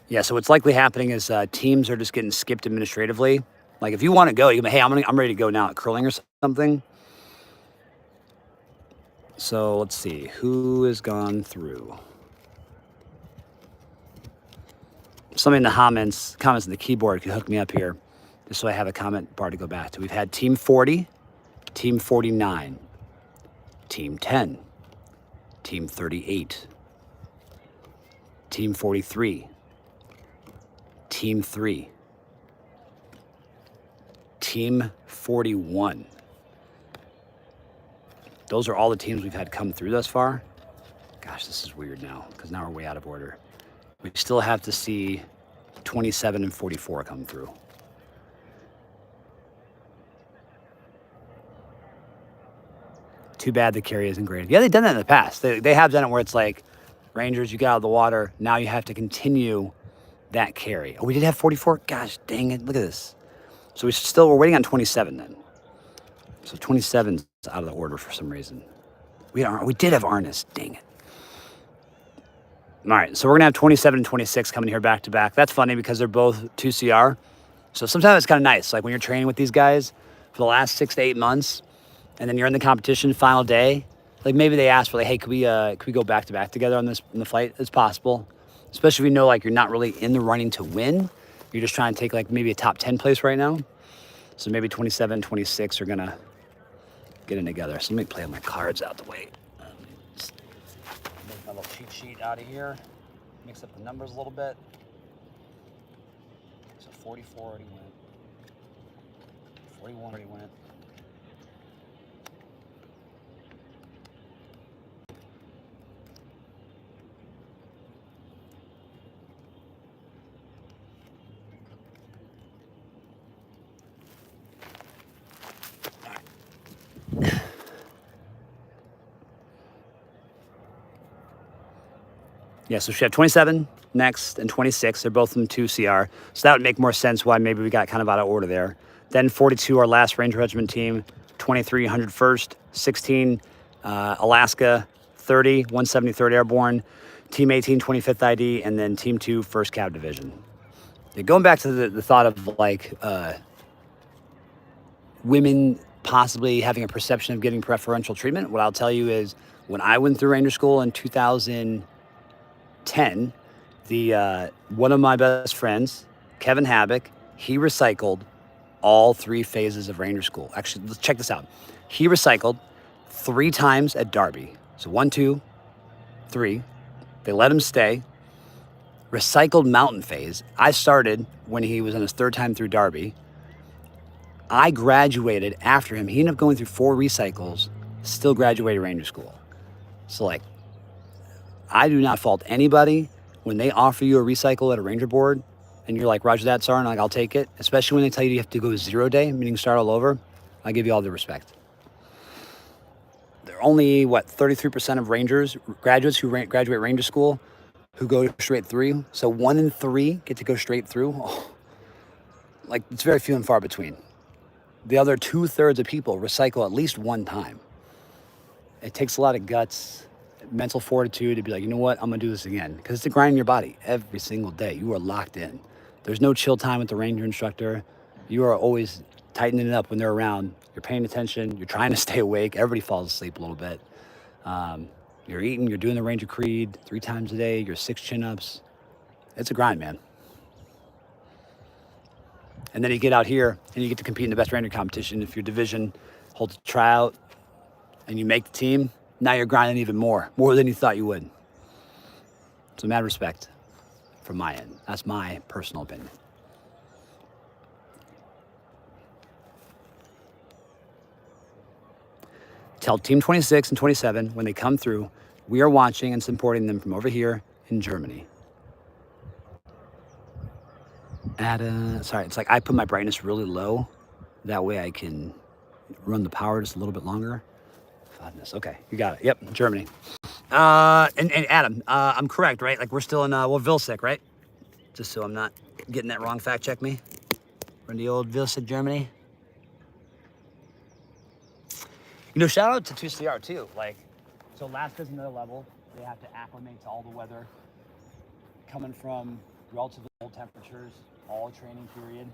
Yeah, so what's likely happening is teams are just getting skipped administratively. Like if you want to go, you can, hey, I'm ready to go now at curling or something. So let's see, who has gone through? Somebody in the comments in the keyboard could hook me up here, just so I have a comment bar to go back to. We've had team 40, team 49, team 10, team 38, Team 43. Team 3. Team 41. Those are all the teams we've had come through thus far. Gosh, this is weird now, because now we're way out of order. We still have to see 27 and 44 come through. Too bad the carry isn't graded. Yeah, they've done that in the past. They have done it where it's like, Rangers, you got out of the water. Now you have to continue that carry. Oh, we did have 44? Gosh, dang it. Look at this. So we're waiting on 27 then. So 27's out of the order for some reason. We did have Arnis. Dang it. All right, so we're gonna have 27 and 26 coming here back to back. That's funny because they're both 2CR. So sometimes it's kind of nice. Like when you're training with these guys for the last 6 to 8 months, and then you're in the competition final day. Like maybe they ask for like, hey, could we go back to back together on this in the flight? It's possible, especially if you know like you're not really in the running to win. You're just trying to take like maybe a top 10 place right now. So maybe 27, 26 are gonna get in together. So let me play my cards out the way. Just make my little cheat sheet out of here. Mix up the numbers a little bit. So 44 already went. 41 already went. Yeah, so she had 27 next and 26. They're both from 2CR. So that would make more sense why maybe we got kind of out of order there. Then 42, our last Ranger Regiment team. 23, 101st. 16, Alaska. 30, 173rd Airborne. Team 18, 25th ID. And then Team 2, 1st Cav Division. Yeah, going back to the thought of like women possibly having a perception of getting preferential treatment, what I'll tell you is when I went through Ranger School in 2010, one of my best friends, Kevin Habbick, he recycled all 3 phases of Ranger School. Actually, let's check this out. He recycled 3 times at Darby. So 1, 2, 3. They let him stay. Recycled mountain phase. I started when he was on his 3rd time through Darby. I graduated after him. He ended up going through 4 recycles, still graduated Ranger School. So like, I do not fault anybody when they offer you a recycle at a Ranger board and you're like, Roger that, Sergeant, like, I'll take it. Especially when they tell you you have to go 0 day, meaning start all over. I give you all the respect. There are only, 33% of Rangers, graduates who graduate Ranger School who go straight through. So 1 in 3 get to go straight through. Oh, like, it's very few and far between. The other 2/3 of people recycle at least 1 time. It takes a lot of guts, mental fortitude to be like, you know what, I'm gonna do this again. Because it's a grind in your body every single day. You are locked in. There's no chill time with the Ranger instructor. You are always tightening it up when they're around. You're paying attention. You're trying to stay awake. Everybody falls asleep a little bit. You're eating. You're doing the Ranger Creed 3 times a day. Your 6 chin-ups. It's a grind, man. And then you get out here and you get to compete in the best Ranger competition. If your division holds a tryout and you make the team, now you're grinding even more than you thought you would. So mad respect from my end. That's my personal opinion. Tell Team 26 and 27 when they come through, we are watching and supporting them from over here in Germany. Sorry, it's like I put my brightness really low. That way I can run the power just a little bit longer. Fondness. Okay, you got it. Yep, Germany. And Adam, I'm correct, right? Like we're still in Vilsik, right? Just so I'm not getting that wrong. Fact check me. We're in the old Vilsik, Germany. You know, shout out to 2CR too. Like, so Alaska's another level. They have to acclimate to all the weather. Coming from relatively cold temperatures, all training period.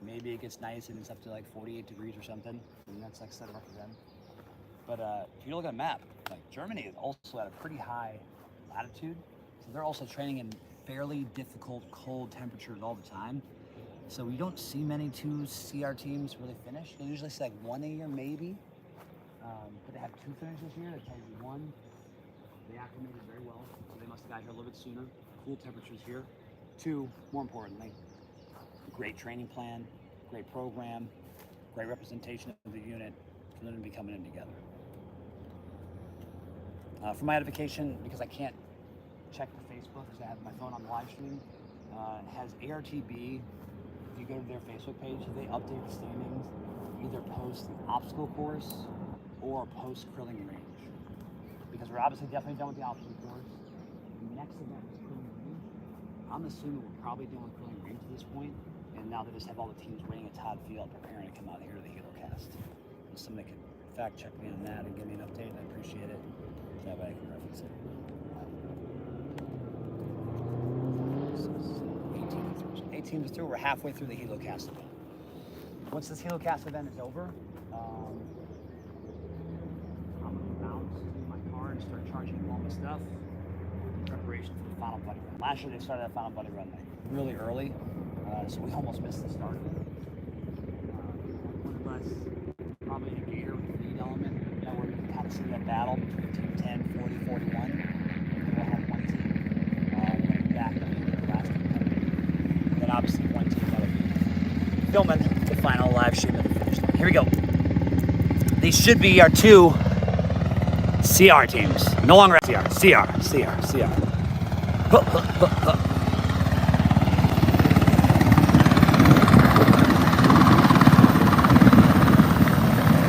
Maybe it gets nice and it's up to like 48 degrees or something. And that's like set up for them. But if you look at a map, like Germany is also at a pretty high latitude. So they're also training in fairly difficult cold temperatures all the time. So we don't see many 2CR teams really finish. They'll usually see like 1 a year maybe. But they have 2 finishes this year. That tells you 1, they acclimated very well. So they must have got here a little bit sooner. cool temperatures here. 2, more importantly, great training plan, great program, great representation of the unit for them to be coming in together. For my edification, because I can't check the Facebook because I have my phone on the live stream, has ARTB, if you go to their Facebook page, they update the standings, either post the obstacle course or post curling range. Because we're obviously definitely done with the obstacle course. The next event is curling range. I'm assuming we're probably done with curling range at this point, and now they just have all the teams waiting at Todd Field preparing to come out here to the Helocast. If somebody could fact check me on that and give me an update, I'd appreciate it. That way I can reference it. 8 teams through. We're halfway through the Helocast event. Once this Helocast event is over, I'm going to bounce to my car and start charging all my stuff in preparation for the final buddy run. Last year they started that final buddy run really early, so we almost missed the start of it. One of us, probably in a gator with the lead element, where you can kind of see that battle between team 10, 40, 41. We'll have one team winning back the last team. And then obviously one team that'll be filming the final live stream of the finish line. Here we go. These should be our 2 CR teams. No longer CR.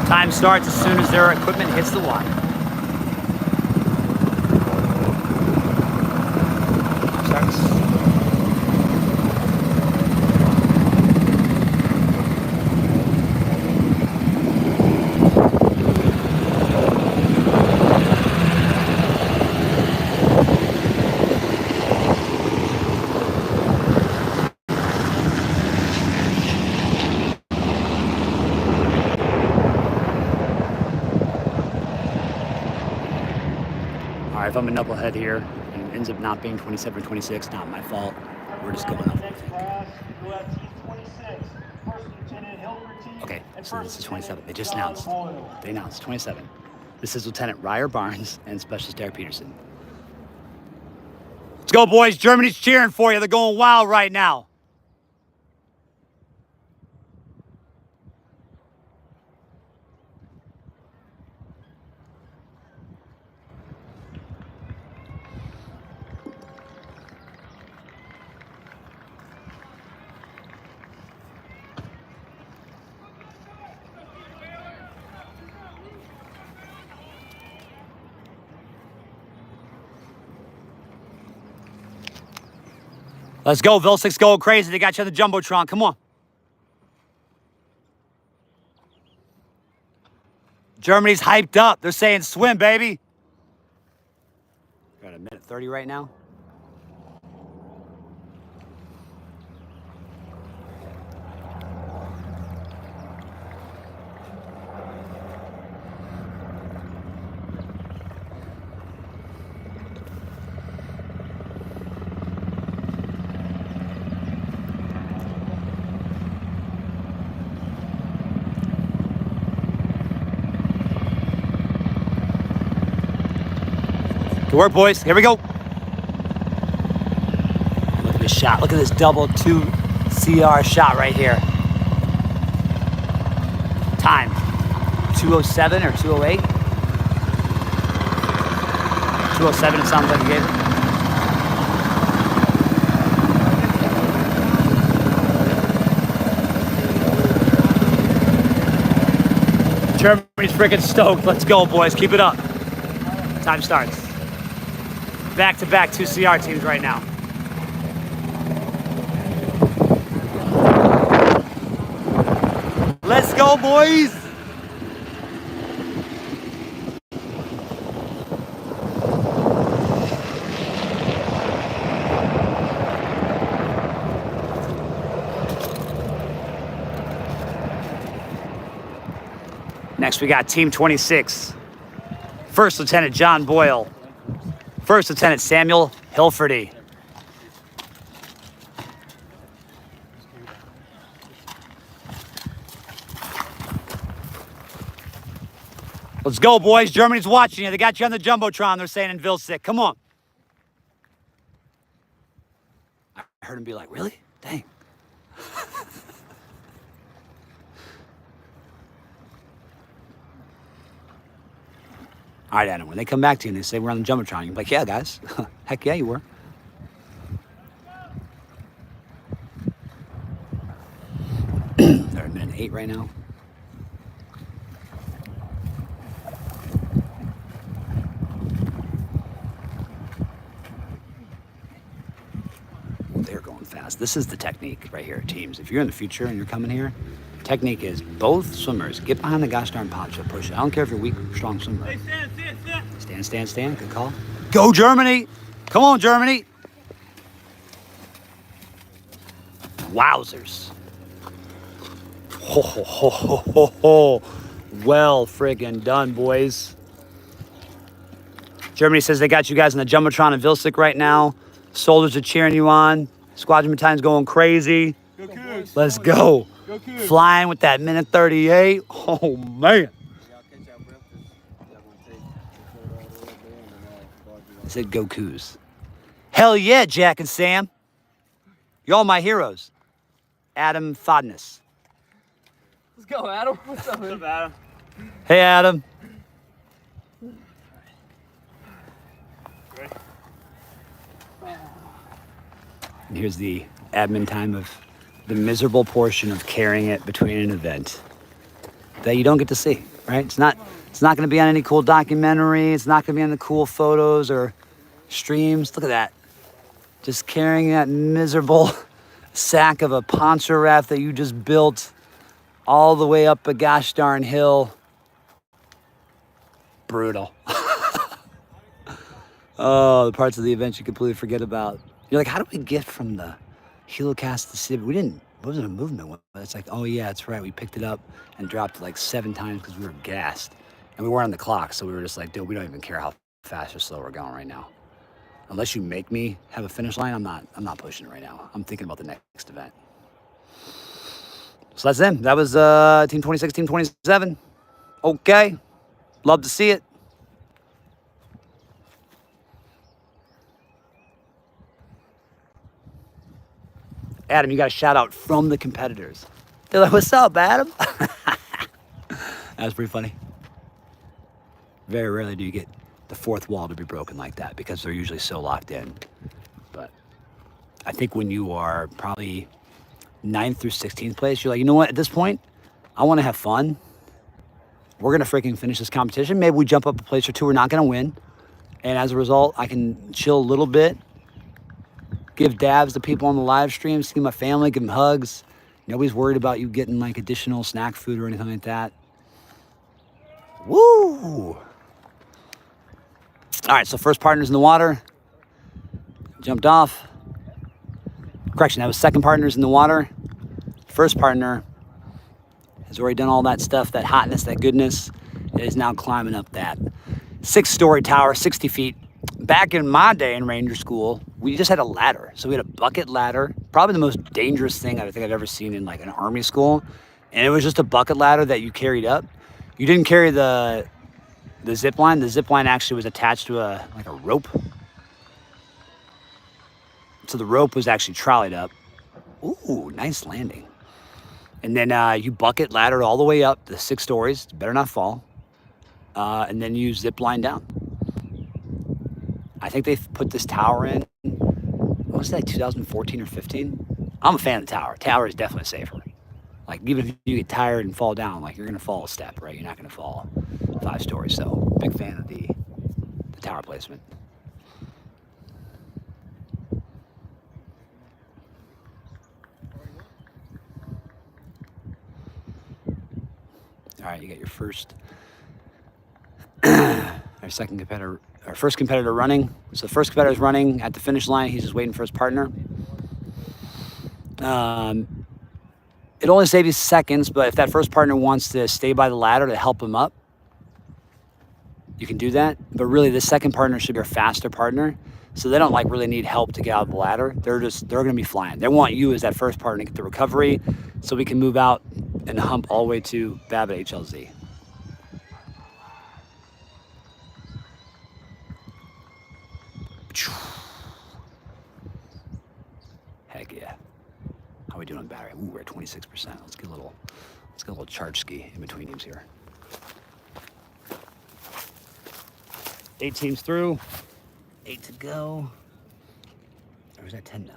Time starts as soon as their equipment hits the water. Starts. If I'm a knucklehead here and it ends up not being 27 or 26, not my fault. We're just going up. Okay, so this is 27. They just announced. They announced 27. This is Lieutenant Ryer Barnes and Specialist Derek Peterson. Let's go, boys. Germany's cheering for you. They're going wild right now. Let's go, Vilsic's going crazy. They got you on the Jumbotron. Come on. Germany's hyped up. They're saying swim, baby. Got a minute 30 right now. Good work, boys. Here we go. Look at this shot. Look at this double 2 CR shot right here. Time. 2:07 or 2:08? 2:07 it sounds like you gave it. Germany's freaking stoked. Let's go, boys. Keep it up. Time starts. Back-to-back 2 CR teams right now. Let's go, boys! Next, we got Team 26. First Lieutenant John Boyle. First Lieutenant Samuel Hilferty. Let's go, boys. Germany's watching you. They got you on the Jumbotron, they're saying in Vilsic. Come on. I heard him be like, really? Dang. All right, Adam, when they come back to you and they say we're on the Jumbotron, you're like, yeah, guys. Heck yeah, you were. They're at minute 8 right now. They're going fast. This is the technique right here, teams. If you're in the future and you're coming here, technique is both swimmers get behind the gosh darn poncho, push it. I don't care if you're weak or strong swimmer. Hey, stand. Good call. Go Germany! Come on, Germany! Wowzers. Ho, ho, ho, ho, ho, ho. Well friggin' done, boys. Germany says they got you guys on the Jumbotron in Vilsik right now. Soldiers are cheering you on. Squadron Battalion's going crazy. Go Cougs. Let's go. Go Cougs. Flying with that minute 38. Oh, man. I said Goku's. Hell yeah, Jack and Sam. You're all my heroes. Adam Fodness. Let's go, Adam. What's up, Adam? Hey, Adam. Ready? And here's the admin time of the miserable portion of carrying it between an event that you don't get to see, right? It's not going to be on any cool documentary. It's not going to be on the cool photos or streams. Look at that. Just carrying that miserable sack of a poncho raft that you just built all the way up a gosh darn hill. Brutal. Oh, the parts of the event you completely forget about. You're like, how do we get from the Helocast to Civ? It wasn't a movement. It's like, oh yeah, that's right. We picked it up and dropped it like 7 times because we were gassed. And we weren't on the clock, so we were just like, dude, we don't even care how fast or slow we're going right now. Unless you make me have a finish line, I'm not pushing it right now. I'm thinking about the next event. So that's them. That was Team 26, Team 27. Okay. Love to see it. Adam, you got a shout out from the competitors. They're like, what's up, Adam? That was pretty funny. Very rarely do you get the fourth wall to be broken like that because they're usually so locked in. But I think when you are probably 9th through 16th place, you're like, you know what, at this point, I want to have fun. We're going to freaking finish this competition. Maybe we jump up a place or two. We're not going to win. And as a result, I can chill a little bit, give dabs to people on the live stream, see my family, give them hugs. Nobody's worried about you getting like additional snack food or anything like that. Woo! All right, so first partner's in the water. Jumped off. Correction, that was second partner's in the water. First partner has already done all that stuff, that hotness, that goodness. It is now climbing up that 6-story tower, 60 feet. Back in my day in Ranger School, we just had a ladder. So we had a bucket ladder, probably the most dangerous thing I think I've ever seen in like an army school. And it was just a bucket ladder that you carried up. You didn't carry the zip line. The zip line actually was attached to a rope. So the rope was actually trolleyed up. Ooh, nice landing. And then you bucket laddered all the way up the 6 stories. Better not fall. And then you zip line down. I think they've put this tower in, what was that, 2014 or 15? I'm a fan of the tower. Tower is definitely safer. Like, even if you get tired and fall down, like, you're going to fall a step, right? You're not going to fall 5 stories. So, big fan of the tower placement. All right, you got your first, our second competitor, our first competitor running. So the first competitor is running at the finish line. He's just waiting for his partner. It only saves you seconds, but if that first partner wants to stay by the ladder to help him up, you can do that. But really, the second partner should be a faster partner, so they don't like really need help to get out of the ladder. They're going to be flying. They want you as that first partner to get the recovery, so we can move out and hump all the way to Babbitt HLZ. Heck 6%. Let's get a little charge ski in between teams here. 8 teams through, 8 to go. Or is that 10 now?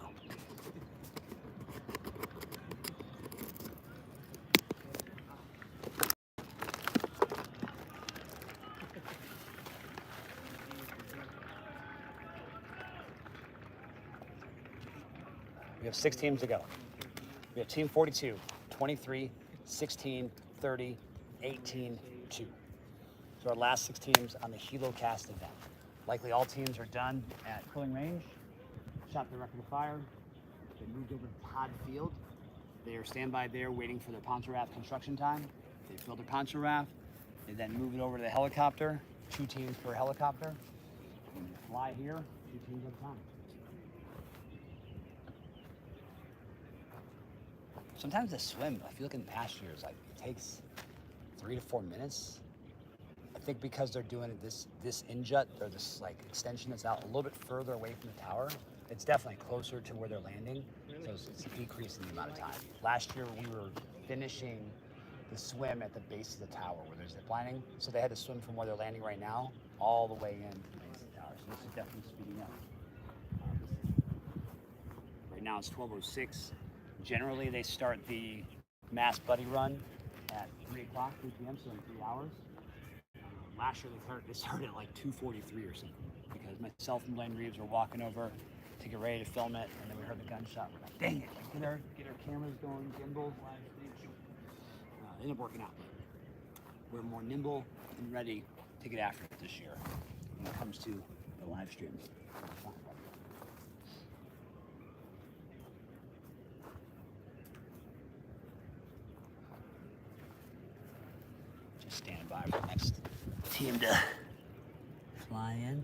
We have 6 teams to go. We have team 42, 23, 16, 30, 18, 2. So our last 6 teams on the Helocast event. Likely all teams are done at Grueling Range, shot their record of fire. They moved over to Todd Field. They are standby there waiting for their poncho raft construction time. They fill their poncho raft. They then move it over to the helicopter, 2 teams per helicopter. And fly here, 2 teams at a time. Sometimes the swim, I feel like in past years, like it takes 3 to 4 minutes. I think because they're doing this injut or this like extension that's out a little bit further away from the tower, it's definitely closer to where they're landing. So it's decreasing the amount of time. Last year we were finishing the swim at the base of the tower where there's zip lining. So they had to swim from where they're landing right now all the way in to the base of the tower. So this is definitely speeding up. Right now it's 12:06. Generally, they start the mass buddy run at 3 o'clock, 3 p.m., so in 3 hours. Last year, they started at like 2:43 or something because myself and Blaine Reeves were walking over to get ready to film it, and then we heard the gunshot. We're like, dang it, get our cameras going, gimbals, live stream. It ended up working out, but we're more nimble and ready to get after it this year when it comes to the live streams. Stand by for the next team to fly in.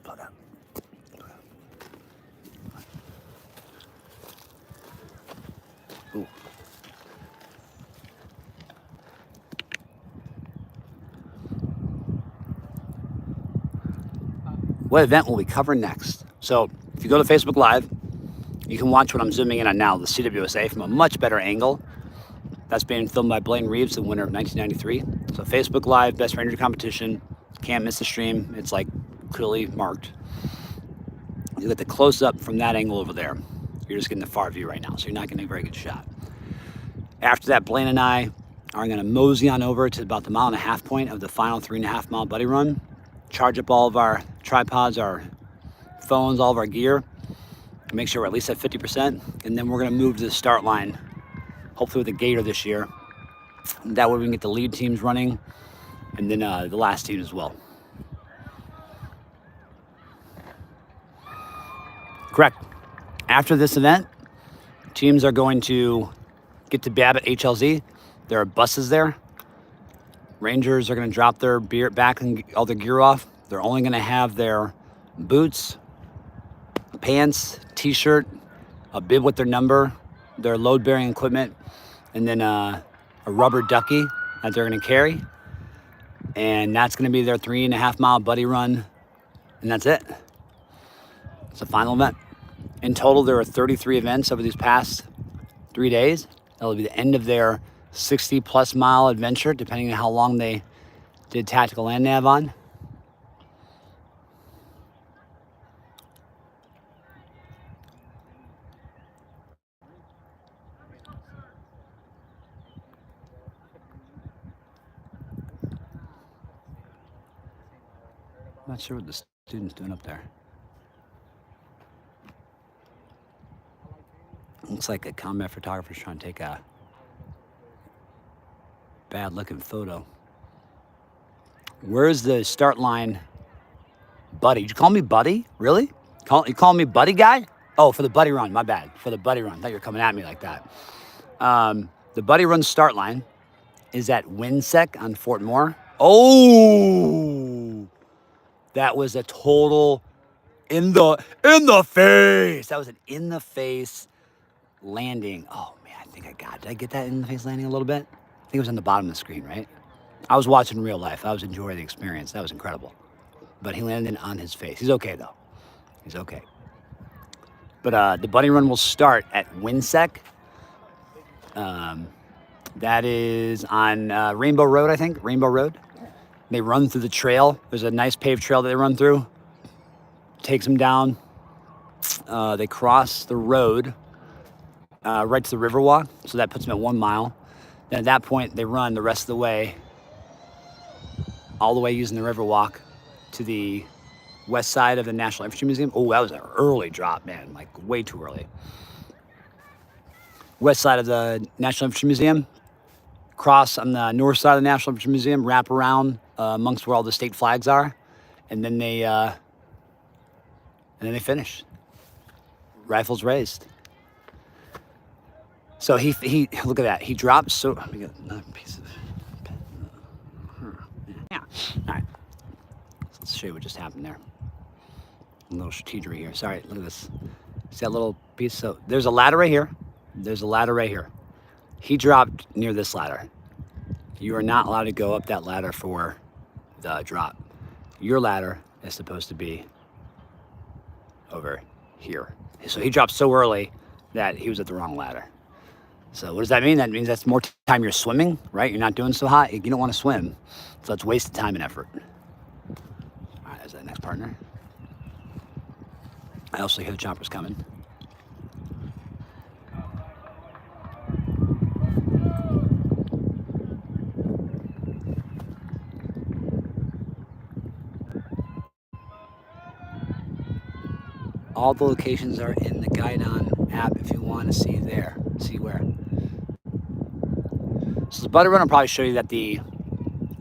Plug out. Ooh. What event will we cover next? So if you go to Facebook Live, you can watch what I'm zooming in on now, the CWSA, from a much better angle. That's being filmed by Blaine Reeves, the winner of 1993. So Facebook Live, Best Ranger Competition. Can't miss the stream. It's like clearly marked. You get the close up from that angle over there. You're just getting the far view right now, so you're not getting a very good shot. After that, Blaine and I are going to mosey on over to about the 1.5 mile point of the final 3.5 mile buddy run, charge up all of our tripods, our phones, all of our gear, make sure we're at least at 50%, and then we're going to move to the start line, hopefully with a gator this year. That way we can get the lead teams running, and then the last team as well. Correct. After this event, teams are going to get to Babbitt HLZ. There are buses there. Rangers are going to drop their back and all their gear off. They're only going to have their boots, pants, t-shirt, a bib with their number, their load-bearing equipment, and then a rubber ducky that they're going to carry. And that's going to be their 3.5 mile buddy run, and that's it. It's the final event. In total, there are 33 events over these past 3 days. That'll be the end of their 60+ mile adventure, depending on how long they did tactical land nav on. I'm not sure what the student's doing up there. Looks like a combat photographer's trying to take a bad looking photo. Where's the start line buddy? Did you call me buddy? Really? You call me buddy guy? Oh, for the buddy run, my bad. For the buddy run. I thought you were coming at me like that. The buddy run start line is at Winsec on Fort Moore. Oh, that was a total in the face. That was an in the face landing. Oh man, I think I got it. Did I get that in the face landing a little bit? I think it was on the bottom of the screen, right? I was watching real life. I was enjoying the experience. That was incredible. But he landed on his face. He's okay though. He's okay. But the buddy run will start at Winsec. That is on Rainbow Road, I think. Rainbow Road. They run through the trail. There's a nice paved trail that they run through. Takes them down. They cross the road right to the Riverwalk. So that puts them at 1 mile. Then at that point, they run the rest of the way, all the way using the Riverwalk to the west side of the National Infantry Museum. Oh, that was an early drop, man. Like way too early. West side of the National Infantry Museum. Cross on the north side of the National Infantry Museum. Wrap around amongst where all the state flags are, and then they finish. Rifles raised. So he look at that. He dropped. So let me get another piece of. Yeah. All right. So let's show you what just happened there. A little strategery here. Sorry. Look at this. See that little piece? So there's a ladder right here. There's a ladder right here. He dropped near this ladder. You are not allowed to go up that ladder for the drop. Your ladder is supposed to be over here. So he dropped so early that he was at the wrong ladder. So what does that mean? That means that's more time you're swimming, right? You're not doing so hot. You don't want to swim. So it's wasted time and effort. All right, there's that next partner. I also hear the choppers coming. All the locations are in the Guidon app if you want to see there. See where. So the buddy run will probably show you that the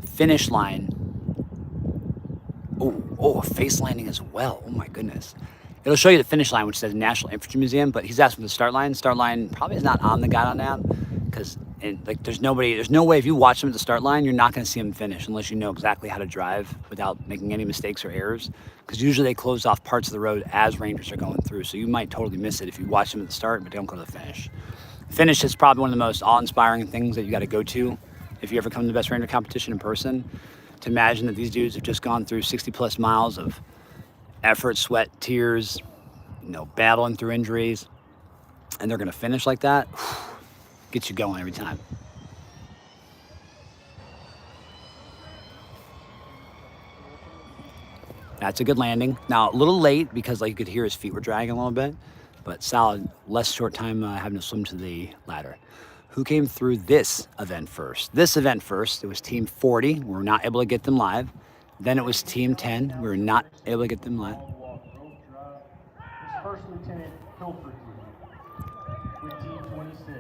finish line. Oh, a face landing as well. Oh my goodness. It'll show you the finish line, which says National Infantry Museum, but he's asking for the start line. Start line probably is not on the Guidon app because there's no way if you watch them at the start line, you're not going to see them finish unless you know exactly how to drive without making any mistakes or errors. Because usually they close off parts of the road as Rangers are going through. So you might totally miss it if you watch them at the start, but don't go to the finish. Finish is probably one of the most awe-inspiring things that you got to go to if you ever come to the Best Ranger competition in person. To imagine that these dudes have just gone through 60+ miles of effort, sweat, tears, battling through injuries, and they're going to finish like that. Gets you going every time. That's a good landing. Now, a little late because you could hear his feet were dragging a little bit, but solid, less short time having to swim to the ladder. who came through this event first. This event first, it was Team 40. We were not able to get them live. Then it was Team 10. We were not able to get them live. First Lieutenant Hilford with Team 26.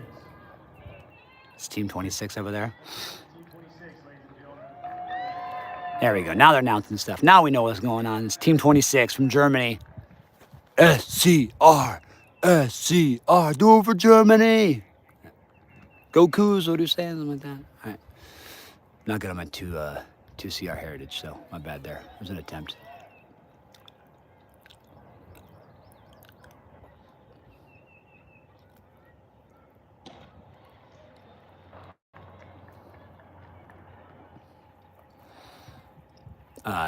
It's Team 26 over there. Team 26, ladies and gentlemen. There we go. Now they're announcing stuff. Now we know what's going on. It's Team 26 from Germany. SCR. SCR. Do it for Germany. Go Coos. What do you say? Something like that. All right. Not good on my 2CR heritage, so my bad there. It was an attempt.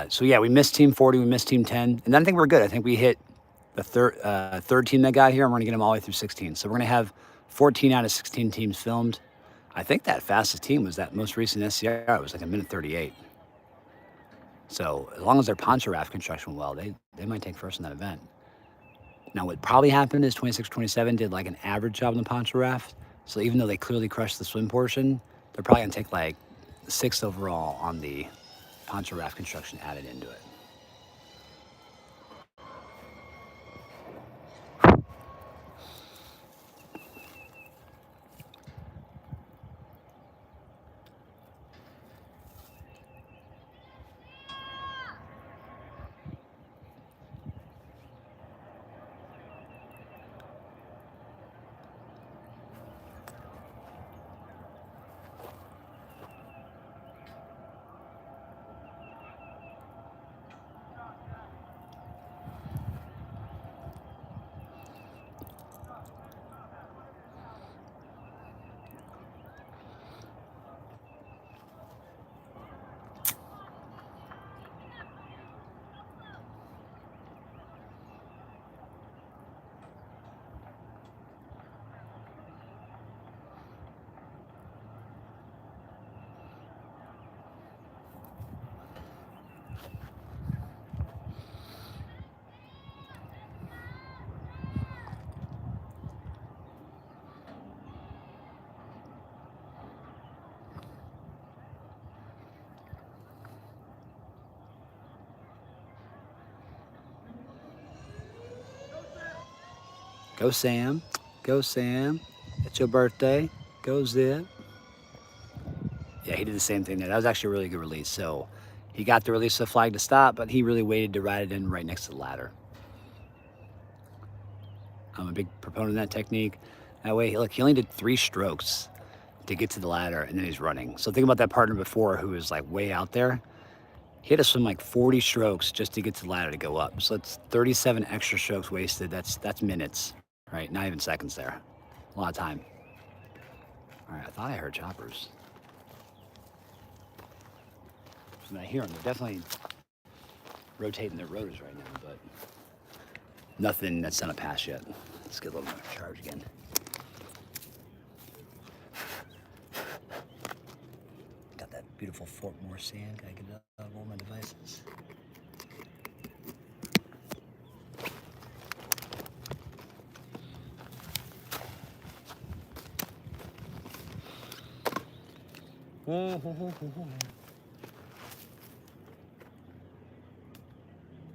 So yeah, we missed Team 40, we missed Team 10, and then I think we're good. I think we hit the third team that got here, and we're gonna get them all the way through 16. So we're gonna have 14 out of 16 teams filmed. I think that fastest team was that most recent SCR. It was like 1:38. So as long as their poncho raft construction went well, they might take first in that event. Now what probably happened is 26-27 did like an average job on the poncho raft. So even though they clearly crushed the swim portion, they're probably gonna take like 6th overall on the poncho raft construction added into it. Go Sam, go Sam. It's your birthday. Go Zip. Yeah, he did the same thing there. That was actually a really good release. So he got the release of the flag to stop, but he really waited to ride it in right next to the ladder. I'm a big proponent of that technique. That way, look, he only did 3 strokes to get to the ladder, and then he's running. So think about that partner before who was like way out there. He had to swim like 40 strokes just to get to the ladder to go up. So that's 37 extra strokes wasted. That's minutes, right? Not even seconds there. A lot of time. All right, I thought I heard choppers. From what I hear them, they're definitely rotating their rotors right now, but nothing that's done a pass yet. Let's get a little more charge again. Got that beautiful Fort Moore sand. Gotta get it out of all my devices.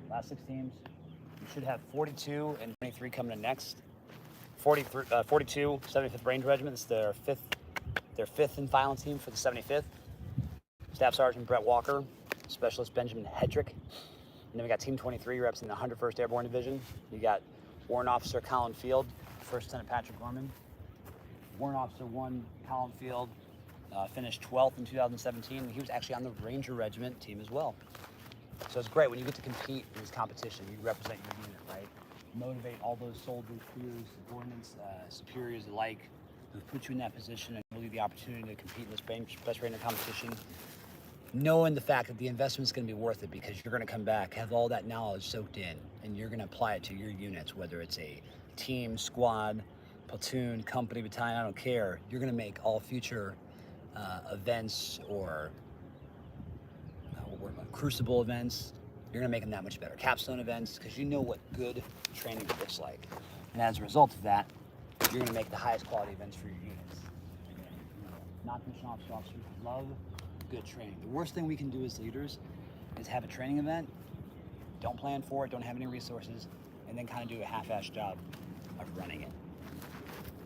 Last 6 teams. You should have 42 and 23 coming in next. 42, 75th Ranger Regiment. This is their fifth and final team for the 75th. Staff Sergeant Brett Walker, Specialist Benjamin Hedrick. And then we got Team 23 representing the 101st Airborne Division. You got Warrant Officer Colin Field, First Lieutenant Patrick Gorman. Warrant Officer 1 Colin Field finished 12th in 2017. He was actually on the Ranger Regiment team as well. So it's great when you get to compete in this competition. You represent your unit, right? Motivate all those soldiers, crews, subordinates, superiors alike who've put you in that position and give you the opportunity to compete in this best Ranger competition. Knowing the fact that the investment's going to be worth it because you're going to come back, have all that knowledge soaked in, and you're going to apply it to your units, whether it's a team, squad, platoon, company, battalion, I don't care. You're going to make all future events or crucible events, you're gonna make them that much better. Capstone events, because you know what good training looks like. And as a result of that, you're gonna make the highest quality events for your units. You're non-commissioned officers love good training. The worst thing we can do as leaders is have a training event, don't plan for it, don't have any resources, and then kind of do a half-assed job of running it.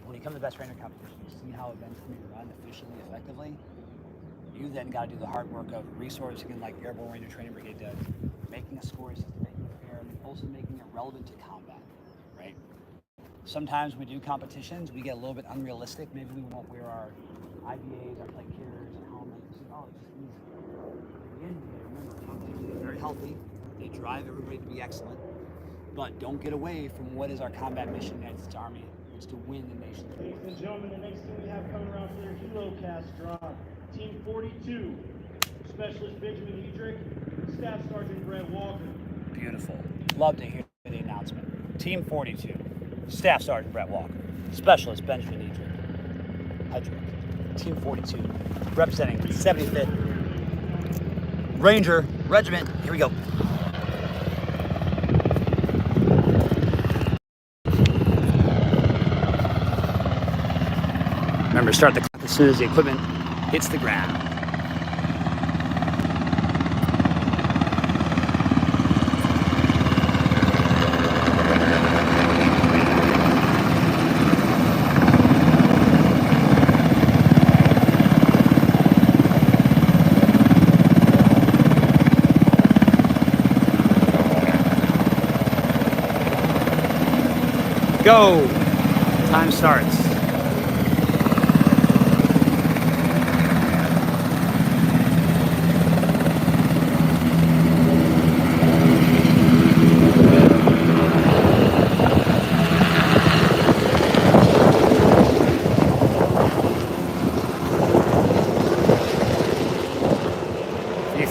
When you come to the best trainer competition, you see how events can be run efficiently, effectively. You then got to do the hard work of resourcing, like Airborne Ranger Training Brigade does, making a scoring system, making it fair, and also making it relevant to combat, right? Sometimes when we do competitions, we get a little bit unrealistic. Maybe we won't wear our IBAs, our plate carriers, and helmets. Oh, it's just easy. At the end of the day, remember, competitions are very healthy. They drive everybody to be excellent. But don't get away from what is our combat mission in the United States Army, which is to win the nation's war. Ladies and gentlemen, the next team we have coming around for their Helocast drop. Team 42, Specialist Benjamin Edrick, Staff Sergeant Brett Walker. Beautiful. Love to hear the announcement. Team 42, Staff Sergeant Brett Walker, Specialist Benjamin Hedrick. Team 42, representing 75th Ranger Regiment. Here we go. Remember, start the clock as soon as the equipment hits the ground. Go! Time starts.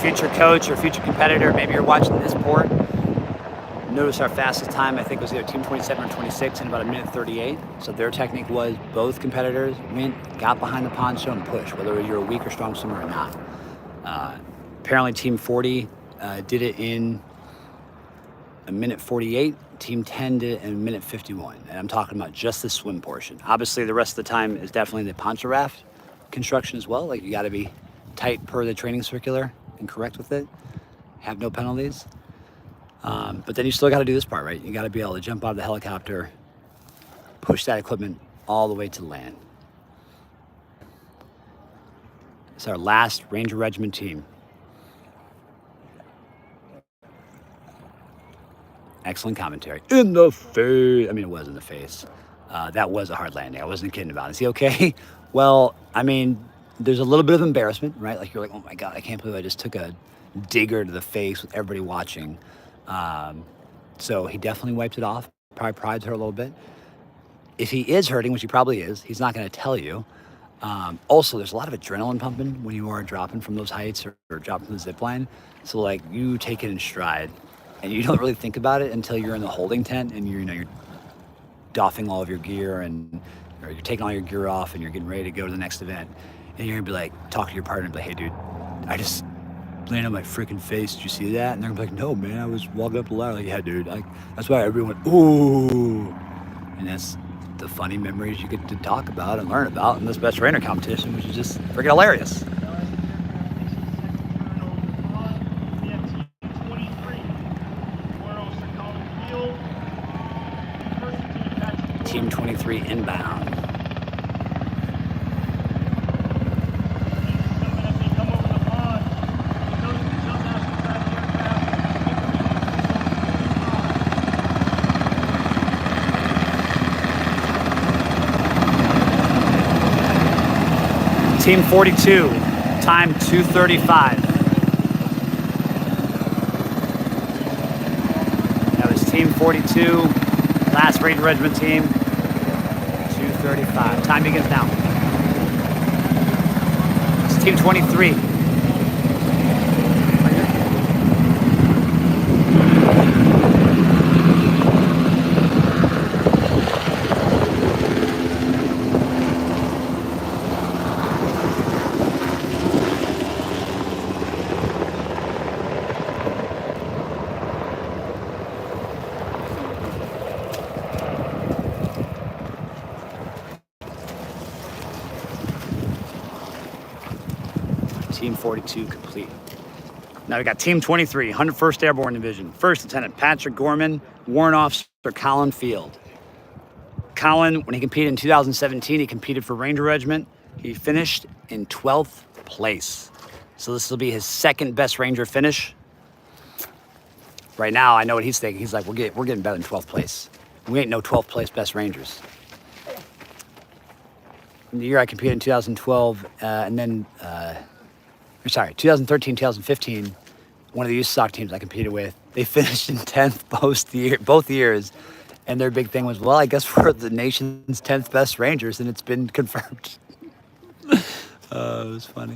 Future coach or future competitor, maybe you're watching this port. Notice our fastest time, I think, was either Team 27 or 26 in about a minute 38. So their technique was both competitors went, got behind the poncho and pushed, whether you're a weak or strong swimmer or not. Apparently Team 40 did it in a minute 48. Team 10 did it in a minute 51. And I'm talking about just the swim portion. Obviously the rest of the time is definitely the poncho raft construction as well. Like, you gotta be tight per the training circular and correct with it, have no penalties. But then you still got to do this part, right? You got to be able to jump out of the helicopter, push that equipment all the way to land. It's our last Ranger Regiment team. Excellent commentary. In the face. I mean, it was in the face. That was a hard landing. I wasn't kidding about it. Is he okay? Well, I mean, there's a little bit of embarrassment, right? Like, you're like, oh my God, I can't believe I just took a digger to the face with everybody watching. So he definitely wiped it off. Probably prides her a little bit. If he is hurting, which he probably is, he's not going to tell you. Also, there's a lot of adrenaline pumping when you are dropping from those heights or dropping from the zip line. So, like, you take it in stride, and you don't really think about it until you're in the holding tent and you're doffing all of your gear or you're taking all your gear off and you're getting ready to go to the next event. And you're gonna be like, talk to your partner and be like, hey dude, I just landed on my freaking face, did you see that? And they're gonna be like, no man, I was walking up the ladder. Like, yeah dude, like, that's why everyone went, ooh. And that's the funny memories you get to talk about and learn about in this best trainer competition, which is just freaking hilarious. Team 23 inbound. Team 42, time 2:35. That was Team 42, last Ranger Regiment team, 2:35. Time begins now. It's Team 23. Team 42 complete. Now we got Team 23, 101st Airborne Division. First Lieutenant Patrick Gorman, Warrant Officer Colin Field. Colin, when he competed in 2017, he competed for Ranger Regiment. He finished in 12th place. So this will be his second best Ranger finish. Right now, I know what he's thinking. He's like, we're getting better than 12th place. We ain't no 12th place best Rangers. In the year I competed in 2012, and then, 2013, 2015, one of the youth stock teams I competed with, they finished in 10th both years. And their big thing was, well, I guess we're the nation's 10th best Rangers, and it's been confirmed. Oh, it was funny.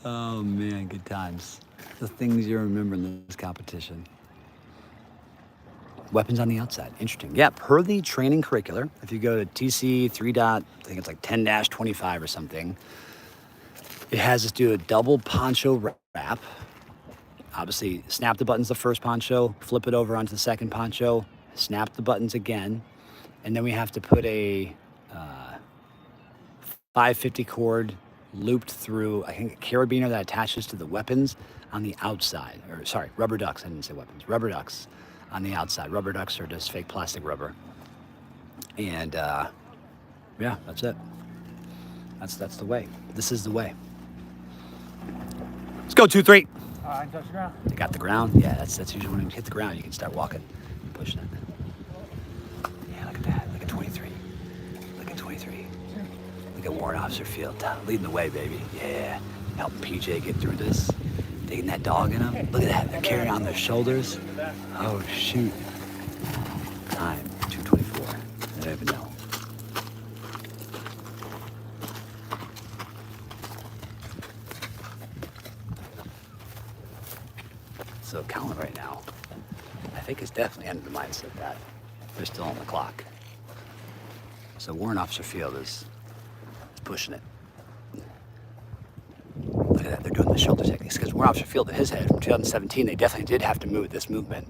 Oh, man, good times. The things you remember in this competition. Weapons on the outside. Interesting. Yeah, per the training curricular, if you go to TC 3. I think it's like 10-25 or something, it has us do a double poncho wrap. Obviously, snap the buttons the first poncho, flip it over onto the second poncho, snap the buttons again, and then we have to put a 550 cord looped through, I think, a carabiner that attaches to the weapons on the outside. Or sorry, rubber ducks. I didn't say weapons. Rubber ducks on the outside. Rubber ducks are just fake plastic rubber. And yeah, that's it. That's the way. This is the way. Let's go 2-3. I can touch the ground. You got the ground? Yeah, that's usually when you hit the ground, you can start walking, pushing it. Yeah, look at that. Look at 23. Look at 23. Look at Warrant Officer Field. Leading the way, baby. Yeah. Helping PJ get through this. Taking that dog in them. Look at that. They're carrying on their shoulders. Oh, shoot. Time, 2:24. I don't even know. So Colin right now, I think is definitely under the mindset that they're still on the clock. So Warrant Officer Field is pushing it. Look at that, they're doing the shoulder techniques, because Warrant Officer Field in his head from 2017, they definitely did have to move this movement.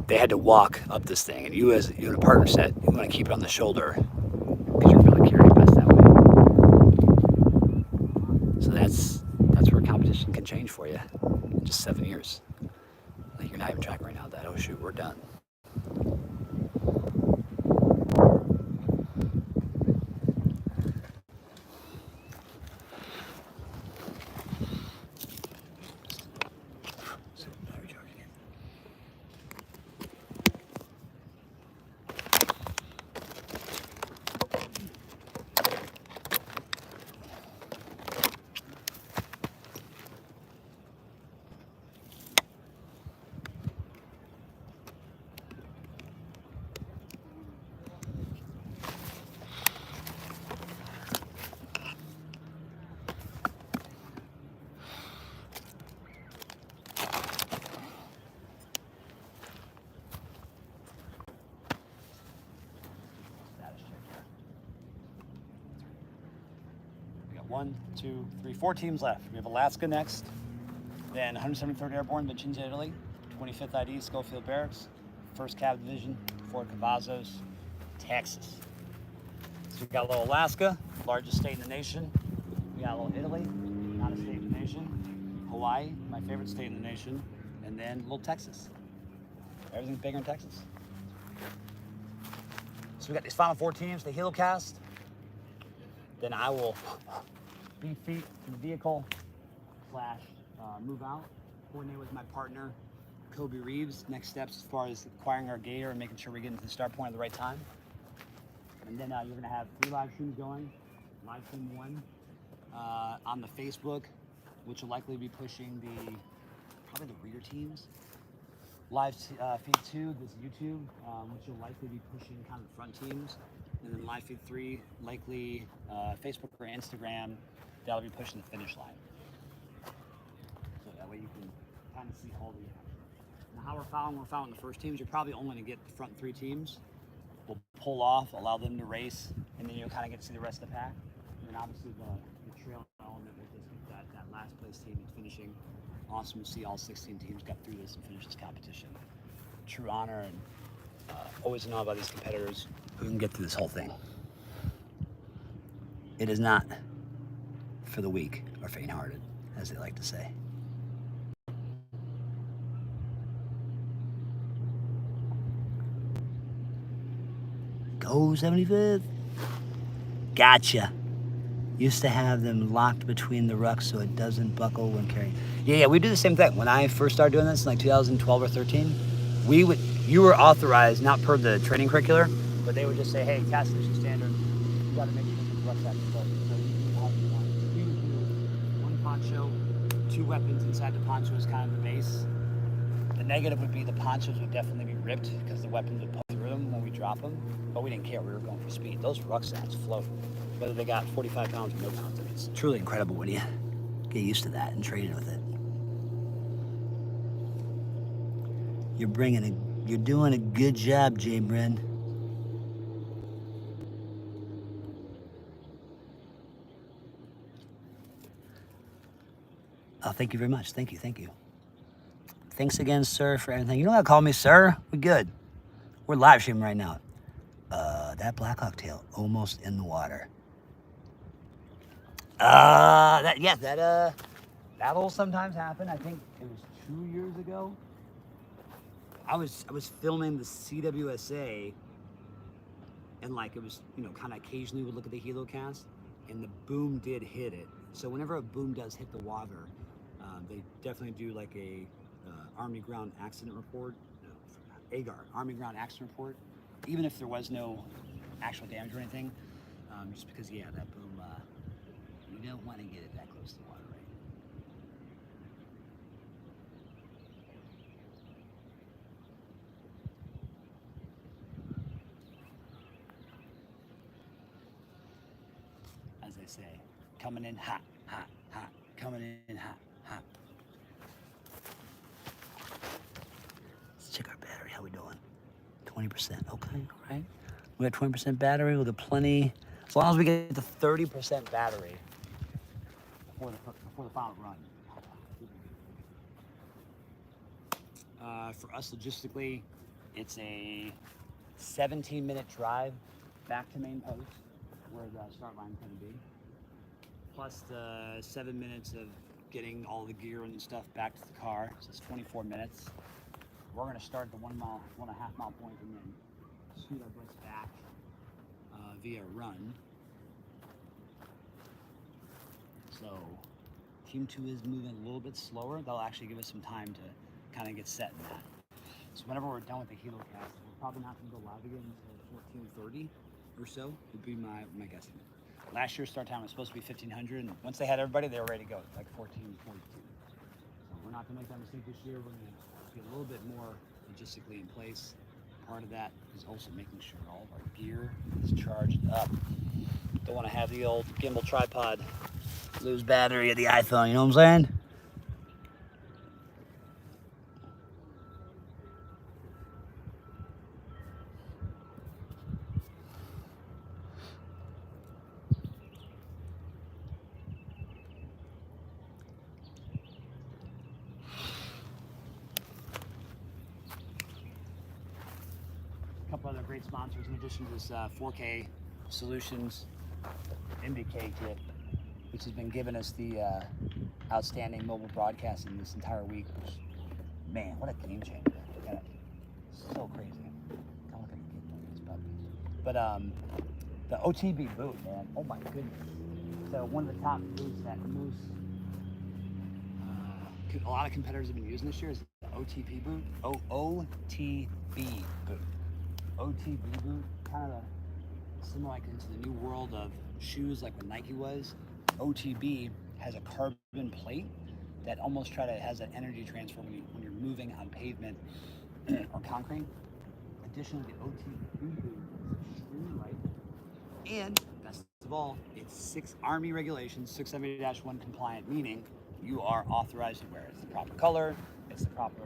They had to walk up this thing, and you in a partner set, you want to keep it on the shoulder because you're really carrying best that way. So that's where competition can change for you in just 7 years. Like, you're not even tracking right now that, oh shoot, we're done. We got 1, 2, 3, 4 teams left. We have Alaska next, then 173rd Airborne, Vicenza, Italy, 25th ID, Schofield Barracks, 1st Cav Division, Fort Cavazos, Texas. So we got a little Alaska, largest state in the nation. We got a little Italy, not a state in the nation. Hawaii, my favorite state in the nation. And then a little Texas. Everything's bigger in Texas. So we got these final 4 teams, the Helocast. Then I will be feet in the vehicle / move out, coordinate with my partner, Kobe Reeves. Next steps as far as acquiring our gator and making sure we get into the start point at the right time. And then you're gonna have 3 live streams going. Live stream 1 on the Facebook, which will likely be pushing probably the reader teams. Live feed 2, this is YouTube, which will likely be pushing kind of the front teams. And then live feed 3, likely Facebook or Instagram, that'll be pushing the finish line. So that way you can kind of see all the action. Now how we're following the first teams, you're probably only gonna get the front 3 teams. We'll pull off, allow them to race, and then you'll kind of get to see the rest of the pack. And then obviously the trail element with this, that last place team is finishing. Awesome to see all 16 teams got through this and finish this competition. True honor, and always know about these competitors who can get through this whole thing. It is not for the weak or faint-hearted, as they like to say. Go 75th. Gotcha. Used to have them locked between the rucks so it doesn't buckle when carrying. Yeah, we do the same thing. When I first started doing this in like 2012 or 13, you were authorized, not per the training curricular, but they would just say, hey, cast mission standard, you got to make sure the rucksack is full. So you do one poncho, 2 weapons inside the poncho is kind of the base. The negative would be the ponchos would definitely be ripped because the weapons would pull through them when we drop them, but we didn't care. We were going for speed. Those rucksacks float, whether they got 45 pounds or no pounds. I mean, it's truly incredible when you get used to that and train with it. You're doing a good job, Jay Bren. Oh, thank you very much. Thank you. Thanks again, sir, for everything. You don't gotta call me sir. We good. We're live streaming right now. That Blackhawk tail almost in the water. That'll sometimes happen. I think it was 2 years ago. I was filming the CWSA, and like it was, kind of occasionally would look at the Helocast, and the boom did hit it. So whenever a boom does hit the water, they definitely do like a Army Ground Accident Report, AGAR, Army Ground Accident Report, even if there was no actual damage or anything, just because, that boom, you don't want to get it that close to the water, right? As they say, coming in hot, hot, hot, coming in hot, hot. Let's check our battery. How we doing? 20%. Okay, all right. We got 20% battery. We'll get plenty. As long as we get to 30% battery before the final run. For us logistically, it's a 17-minute drive back to main post, where the start line's going to be, plus the 7 minutes of getting all the gear and stuff back to the car. So it's 24 minutes. We're going to start at the 1.5 mile point and then shoot our butts back via run. So team 2 is moving a little bit slower. That'll actually give us some time to kind of get set in that. So whenever we're done with the Helocast, we're probably not going to go live again until 14:30 or so, would be my guessing. Last year's start time was supposed to be 1500, and once they had everybody, they were ready to go, like 14:42. So we're not going to make that mistake this year. We're going to get a little bit more logistically in place. Part of that is also making sure all of our gear is charged up. Don't want to have the old gimbal tripod lose battery of the iPhone, you know what I'm saying? A couple other great sponsors in addition to this 4K Solutions MBK kit, which has been giving us the outstanding mobile broadcasting this entire week. Which, man, what a game changer! So crazy. Don't look at the kid these puppies. But the OTB boot, man. Oh my goodness. So one of the top boots that most a lot of competitors have been using this year is the OTB boot. OTB boot. OTB boot, kind of similar like into the new world of shoes, like when Nike was. OTB has a carbon plate that almost has an energy transfer when you're moving on pavement or concrete. Additionally, the OTB boot is extremely light, and best of all, it's Army regulations 670-1 compliant, meaning you are authorized to wear it. It's the proper color, it's the proper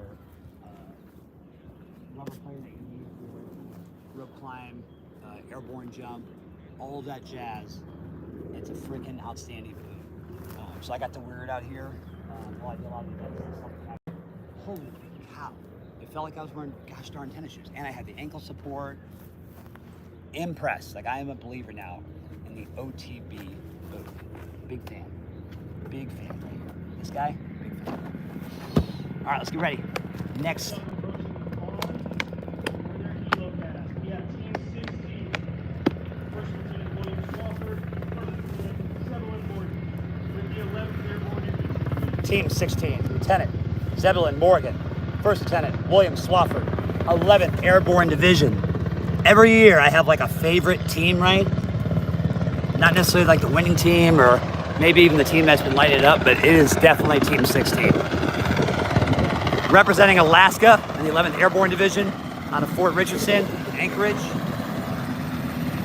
rubber plate that you need for rope climb, airborne jump, all of that jazz. It's a freaking outstanding boot. So I got to wear it out here while I did a lot of events and stuff like that. Holy cow. It felt like I was wearing gosh darn tennis shoes. And I had the ankle support. Impressed. Like, I am a believer now in the OTB boot. Big fan. Big fan right here. This guy, big fan. All right, let's get ready. Next. Approaching the pond for their Helocast. We have Team 16. First Lieutenant William Swafford, First Lieutenant Zebulon Morgan, with the 11th Airborne Infantry. Team 16, Lieutenant Zebulon Morgan, First Lieutenant William Swafford, 11th Airborne Division. Every year I have like a favorite team, right? Not necessarily like the winning team or maybe even the team that's been lighted up, but it is definitely Team 16. Representing Alaska in the 11th Airborne Division out of Fort Richardson, Anchorage.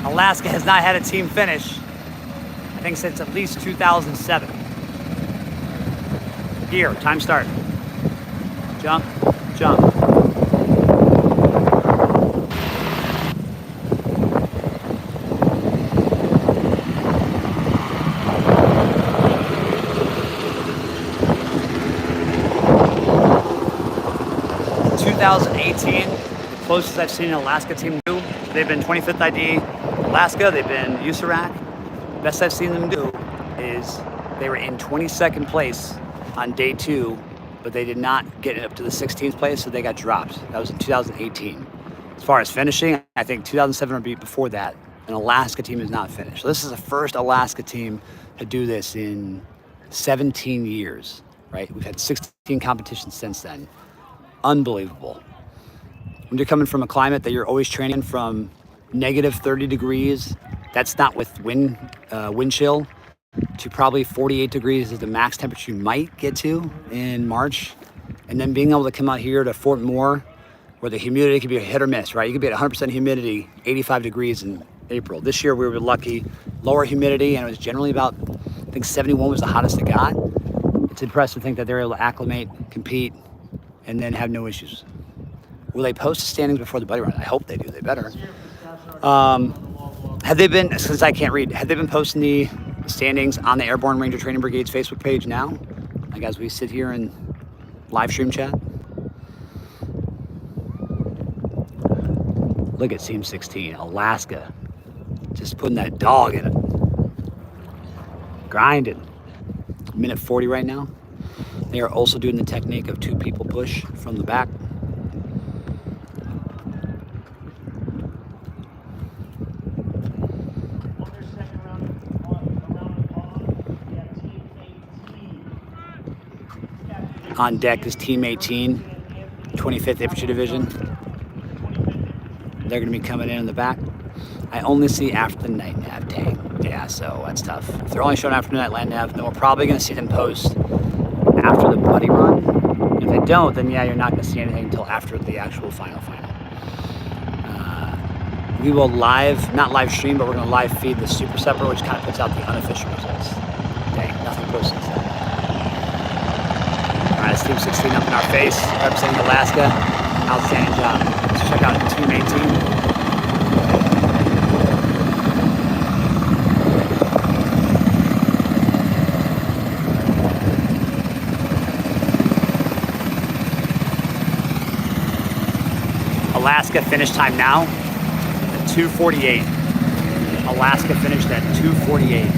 Alaska has not had a team finish, I think since at least 2007. Gear, time start. Jump, jump. In 2018, the closest I've seen an Alaska team do, they've been 25th ID Alaska, they've been USARAC. Best I've seen them do is they were in 22nd place on day 2, but they did not get it up to the 16th place, so they got dropped. That was in 2018. As far as finishing, I think 2007 would be before that. An Alaska team is not finished. So this is the first Alaska team to do this in 17 years, right? We've had 16 competitions since then. Unbelievable. When you're coming from a climate that you're always training from negative 30 degrees, that's not with wind chill, to probably 48 degrees is the max temperature you might get to in March. And then being able to come out here to Fort Moore, where the humidity could be a hit or miss, right? You could be at 100% humidity, 85 degrees in April. This year we were lucky, lower humidity, and it was generally about, I think 71 was the hottest it got. It's impressive to think that they're able to acclimate, compete, and then have no issues. Will they post the standings before the buddy run? I hope they do, they better. Have they been, since I can't read, have they been posting the standings on the Airborne Ranger Training Brigade's Facebook page now? Like as we sit here in live stream chat? Look at Team 16, Alaska. Just putting that dog in it. Grinding. Minute 40 right now. They are also doing the technique of 2 people push from the back. On deck is Team 18, 25th Infantry Division. They're going to be coming in the back. I only see after the night nav tank. Yeah, so that's tough. If they're only showing after the night land nav, then we're probably going to see them post after the buddy run. If they don't, then yeah, you're not going to see anything until after the actual final. We will not live stream, but we're going to live feed the Super Supper, which kind of puts out the unofficial results. Dang, nothing posted. All right, it's Team 16 up in our face, representing Alaska. Outstanding job. Let's check out Team 18. Alaska finish time now at 2:48. Alaska finished at 2:48.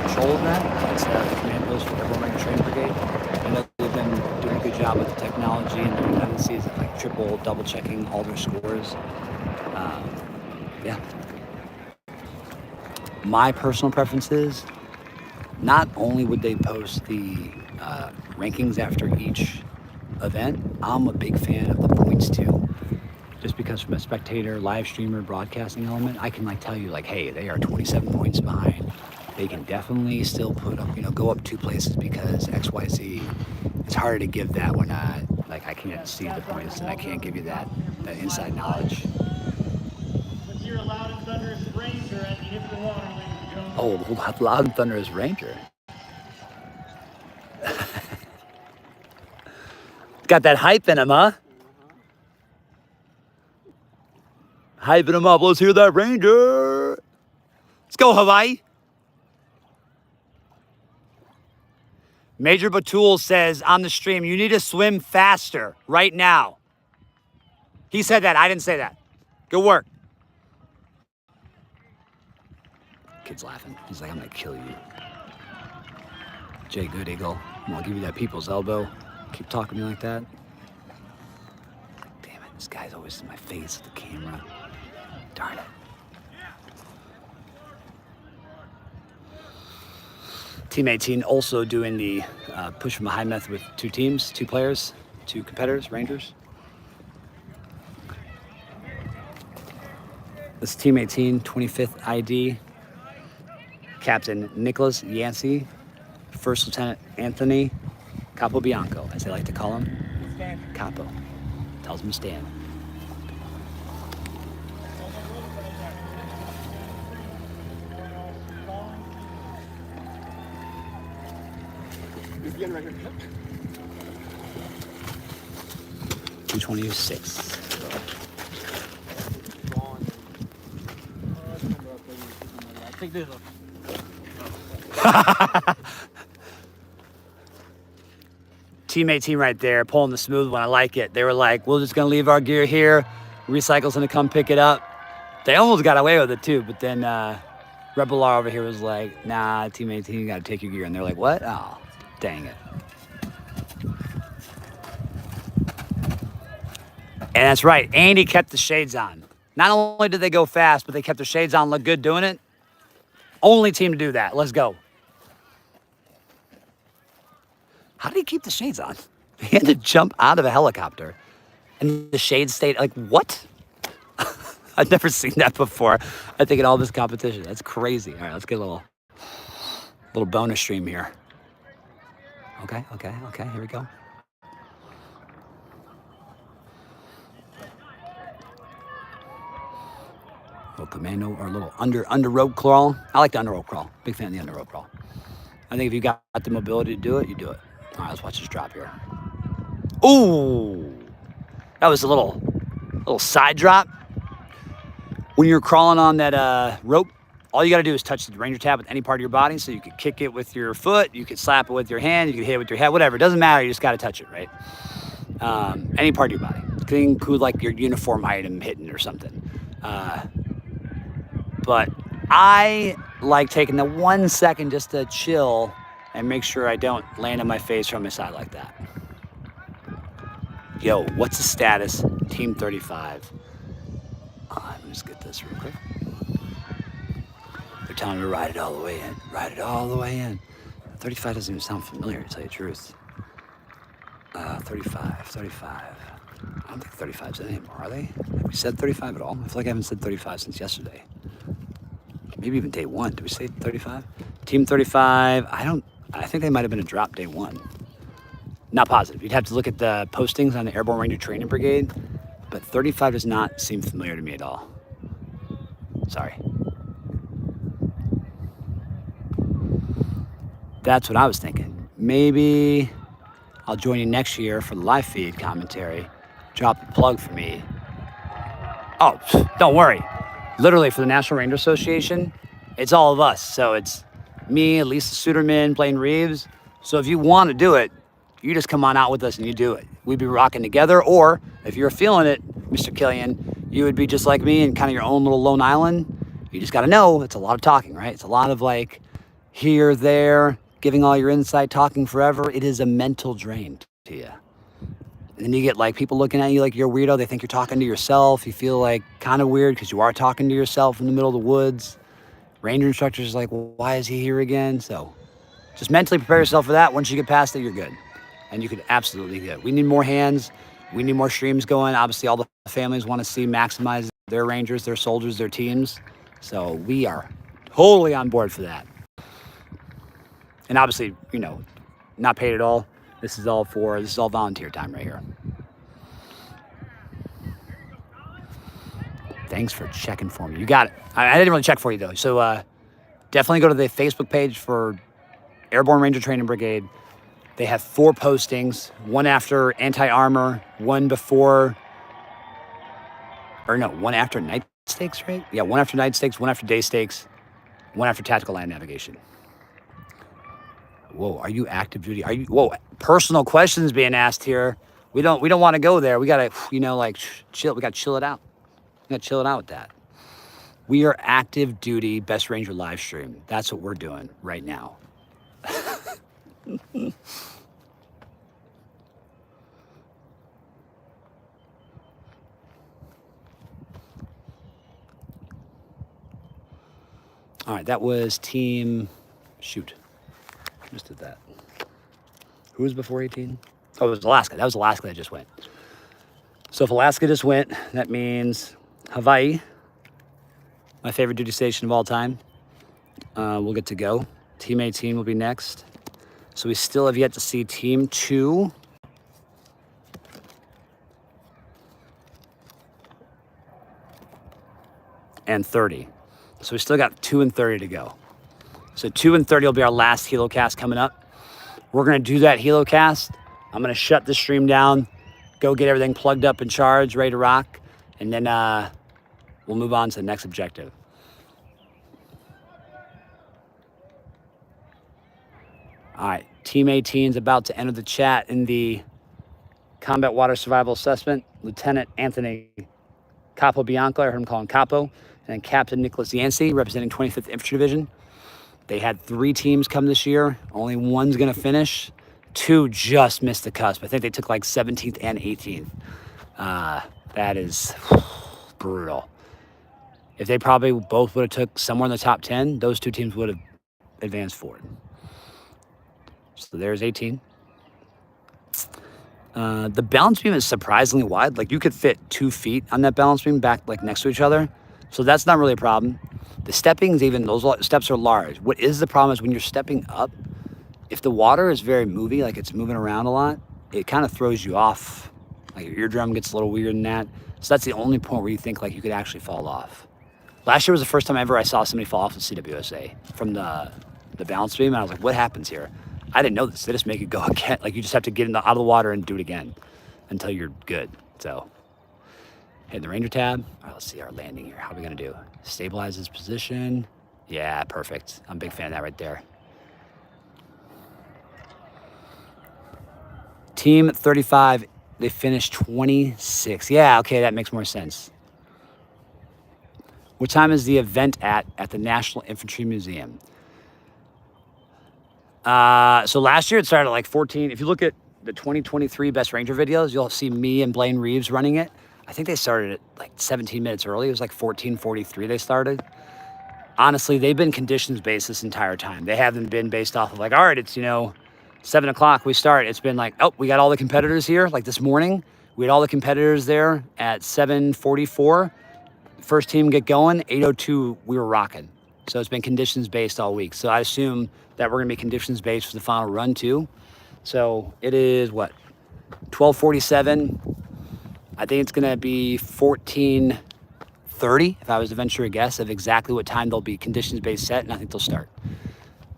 Control of that. That's the command post for Airborne Ranger Training Brigade. I know they've been doing a good job with the technology and their tendencies of like triple, double checking all their scores. Yeah. My personal preference is not only would they post the rankings after each event, I'm a big fan of the points too. Just because from a spectator, live streamer, broadcasting element, I can like tell you like, hey, they are 27 points behind. They can definitely still put up, go up 2 places because XYZ. It's harder to give that when I can't see the points and I can't give you that inside knowledge. Let's hear a loud and thunderous Ranger at the end of the water, ladies and gentlemen. Oh, loud and thunderous Ranger. Got that hype in him, huh? Hyping him up. Let's hear that Ranger. Let's go, Hawaii. Major Batul says on the stream, you need to swim faster right now. He said that. I didn't say that. Good work. Kid's laughing. He's like, I'm going to kill you. Jay Good Eagle. I'm going to give you that people's elbow. Keep talking to me like that. Damn it. This guy's always in my face with the camera. Darn it. Team 18 also doing the push from behind method with 2 teams, 2 players, 2 competitors, Rangers. This is Team 18, 25th ID. Captain Nicholas Yancey, First Lieutenant Anthony Capobianco, as they like to call him. Capo. Tells him to stand. Begin record. 226. Take this off. Team 18 right there, pulling the smooth one. I like it. They were like, we're just going to leave our gear here. Recycle's going to come pick it up. They almost got away with it too, but then Rebel R over here was like, nah, Team 18, you got to take your gear. And they're like, what? Oh, dang it. And that's right. Andy kept the shades on. Not only did they go fast, but they kept their shades on, look good doing it. Only team to do that. Let's go. How did he keep the shades on? He had to jump out of a helicopter and the shades stayed, like, what? I've never seen that before. I think in all this competition. That's crazy. All right, let's get a little bonus stream here. Okay, here we go. Little commando or a little under rope crawl. I like the under rope crawl. Big fan of the under rope crawl. I think if you got the mobility to do it, you do it. All right, let's watch this drop here. Ooh, that was a little side drop. When you're crawling on that rope, all you got to do is touch the Ranger tab with any part of your body. So you could kick it with your foot, you could slap it with your hand, you could hit it with your head, whatever. It doesn't matter. You just got to touch it, right? Any part of your body. It can include like your uniform item hitting or something. But I like taking the 1 second just to chill and make sure I don't land on my face from my side like that. Yo, what's the status? Team 35. Let me just get this real quick. They're telling me to ride it all the way in. Ride it all the way in. 35 doesn't even sound familiar, to tell you the truth. 35. I don't think 35's in anymore, are they? Have we said 35 at all? I feel like I haven't said 35 since yesterday. Maybe even day 1. Did we say 35? Team 35, I think they might have been a drop day 1. Not positive. You'd have to look at the postings on the Airborne Ranger Training Brigade, but 35 does not seem familiar to me at all. Sorry. That's what I was thinking. Maybe I'll join you next year for the live feed commentary. Drop the plug for me. Oh, don't worry. Literally for the National Ranger Association, it's all of us. So it's me, Lisa Suderman, Blaine Reeves. So if you want to do it, you just come on out with us and you do it. We'd be rocking together. Or if you're feeling it, Mr. Killian, you would be just like me in kind of your own little lone island. You just got to know it's a lot of talking, right? It's a lot of like here, there, giving all your insight, talking forever. It is a mental drain to you. And then you get like people looking at you like you're a weirdo. They think you're talking to yourself. You feel like kind of weird because you are talking to yourself in the middle of the woods. Ranger instructors are like, well, why is he here again? So just mentally prepare yourself for that. Once you get past it, you're good. And you could absolutely get it. We need more hands. We need more streams going. Obviously, all the families want to see maximize their Rangers, their soldiers, their teams. So we are totally on board for that. And obviously, you know, not paid at all. This is all volunteer time right here. Thanks for checking for me. You got it. I didn't really check for you though. So definitely go to the Facebook page for Airborne Ranger Training Brigade. They have 4 postings, one after anti-armor, one after night stakes, right? Yeah, one after night stakes, one after day stakes, one after tactical land navigation. Whoa, are you active duty? Are you, whoa, personal questions being asked here. We don't want to go there. We gotta, like chill. We gotta chill it out. We gotta chill it out with that. We are active duty Best Ranger live stream. That's what we're doing right now. All right, that was team, shoot, just did that. Who was before 18? Oh, it was Alaska. That was Alaska that just went. So if Alaska just went, that means Hawaii, my favorite duty station of all time, will get to go. Team 18 will be next. So we still have yet to see team 2. And 30. So we still got 2 and 30 to go. So 2 and 30 will be our last Helocast coming up. We're gonna do that Helocast. I'm gonna shut the stream down, go get everything plugged up and charged, ready to rock, and then we'll move on to the next objective. All right, Team 18 is about to enter the chat in the Combat Water Survival Assessment. Lieutenant Anthony Capobianco, I heard him call him Capo, and then Captain Nicholas Yancey, representing 25th Infantry Division. They had 3 teams come this year. Only one's gonna finish. 2 just missed the cusp. I think they took like 17th and 18th. That is brutal. If they probably both would have took somewhere in the top 10, those 2 teams would have advanced forward. So there's 18. The balance beam is surprisingly wide. Like you could fit 2 feet on that balance beam back like next to each other. So that's not really a problem. The steppings, even those steps are large. What is the problem is when you're stepping up, if the water is very moving, like it's moving around a lot, it kind of throws you off. Like your eardrum gets a little weird in that. So that's the only point where you think like you could actually fall off. Last year was the first time ever I saw somebody fall off the cwsa from the balance beam. And I was like, what happens here? I didn't know this. They just make it go again. Like you just have to get out of the water and do it again until you're good. So hitting the Ranger tab. All right, let's see our landing here. How are we gonna do? Stabilize his position. Yeah, perfect. I'm a big fan of that right there. Team 35, they finished 26. Yeah, okay, that makes more sense. What time is the event at the National Infantry Museum? So last year it started at like 14. If you look at the 2023 Best Ranger videos, you'll see me and Blaine Reeves running it. I think they started at like 17 minutes early. It was like 14:43 they started. Honestly, they've been conditions based this entire time. They haven't been based off of like, all right, it's, 7 o'clock we start. It's been like, oh, we got all the competitors here. Like this morning, we had all the competitors there at 7:44. First team get going, 8:02, we were rocking. So it's been conditions based all week. So I assume that we're gonna be conditions based for the final run too. So it is what, 12:47. I think it's gonna be 14:30, if I was to venture a guess of exactly what time they'll be conditions based set, and I think they'll start.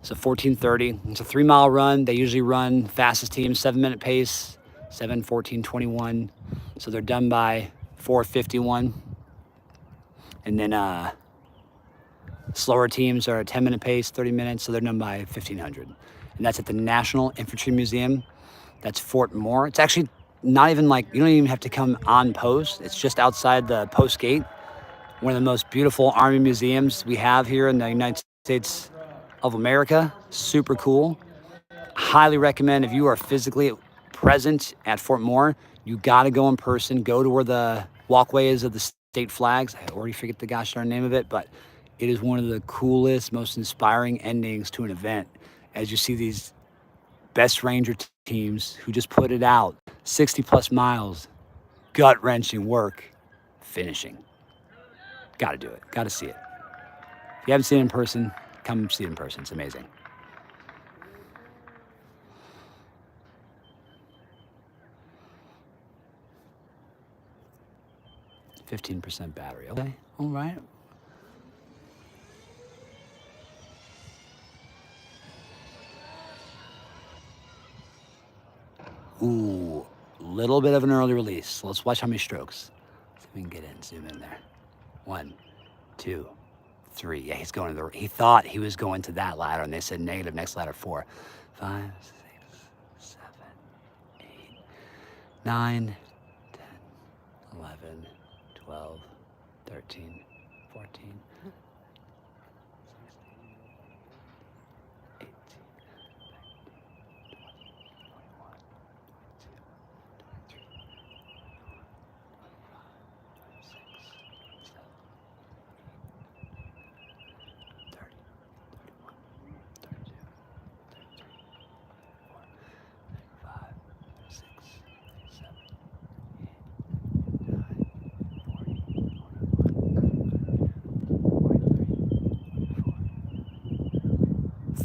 So 14:30, it's a 3-mile run. They usually run fastest team, 7-minute pace, 7:14:21. So they're done by 4:51. And then slower teams are a 10-minute pace, 30 minutes, so they're done by 1500. And that's at the National Infantry Museum. That's Fort Moore. It's actually not even like, you don't even have to come on post. It's just outside the post gate. One of the most beautiful Army museums we have here in the United States of America. Super cool. Highly recommend if you are physically present at Fort Moore, you gotta go in person, go to where the walkway is of the state flags. I already forget the gosh darn name of it, but it is one of the coolest, most inspiring endings to an event as you see these Best Ranger teams who just put it out, 60 plus miles, gut-wrenching work, finishing. Gotta do it, gotta see it. If you haven't seen it in person, come see it in person, it's amazing. %, battery, okay, all right. Ooh, little bit of an early release. Let's watch how many strokes. See if we can get in, zoom in there. 1, 2, 3. Yeah, he's going to he thought he was going to that ladder, and they said negative, next ladder 4. 5, 6, 7, 8, 9, 10, 11, 12, 13, 14, 18,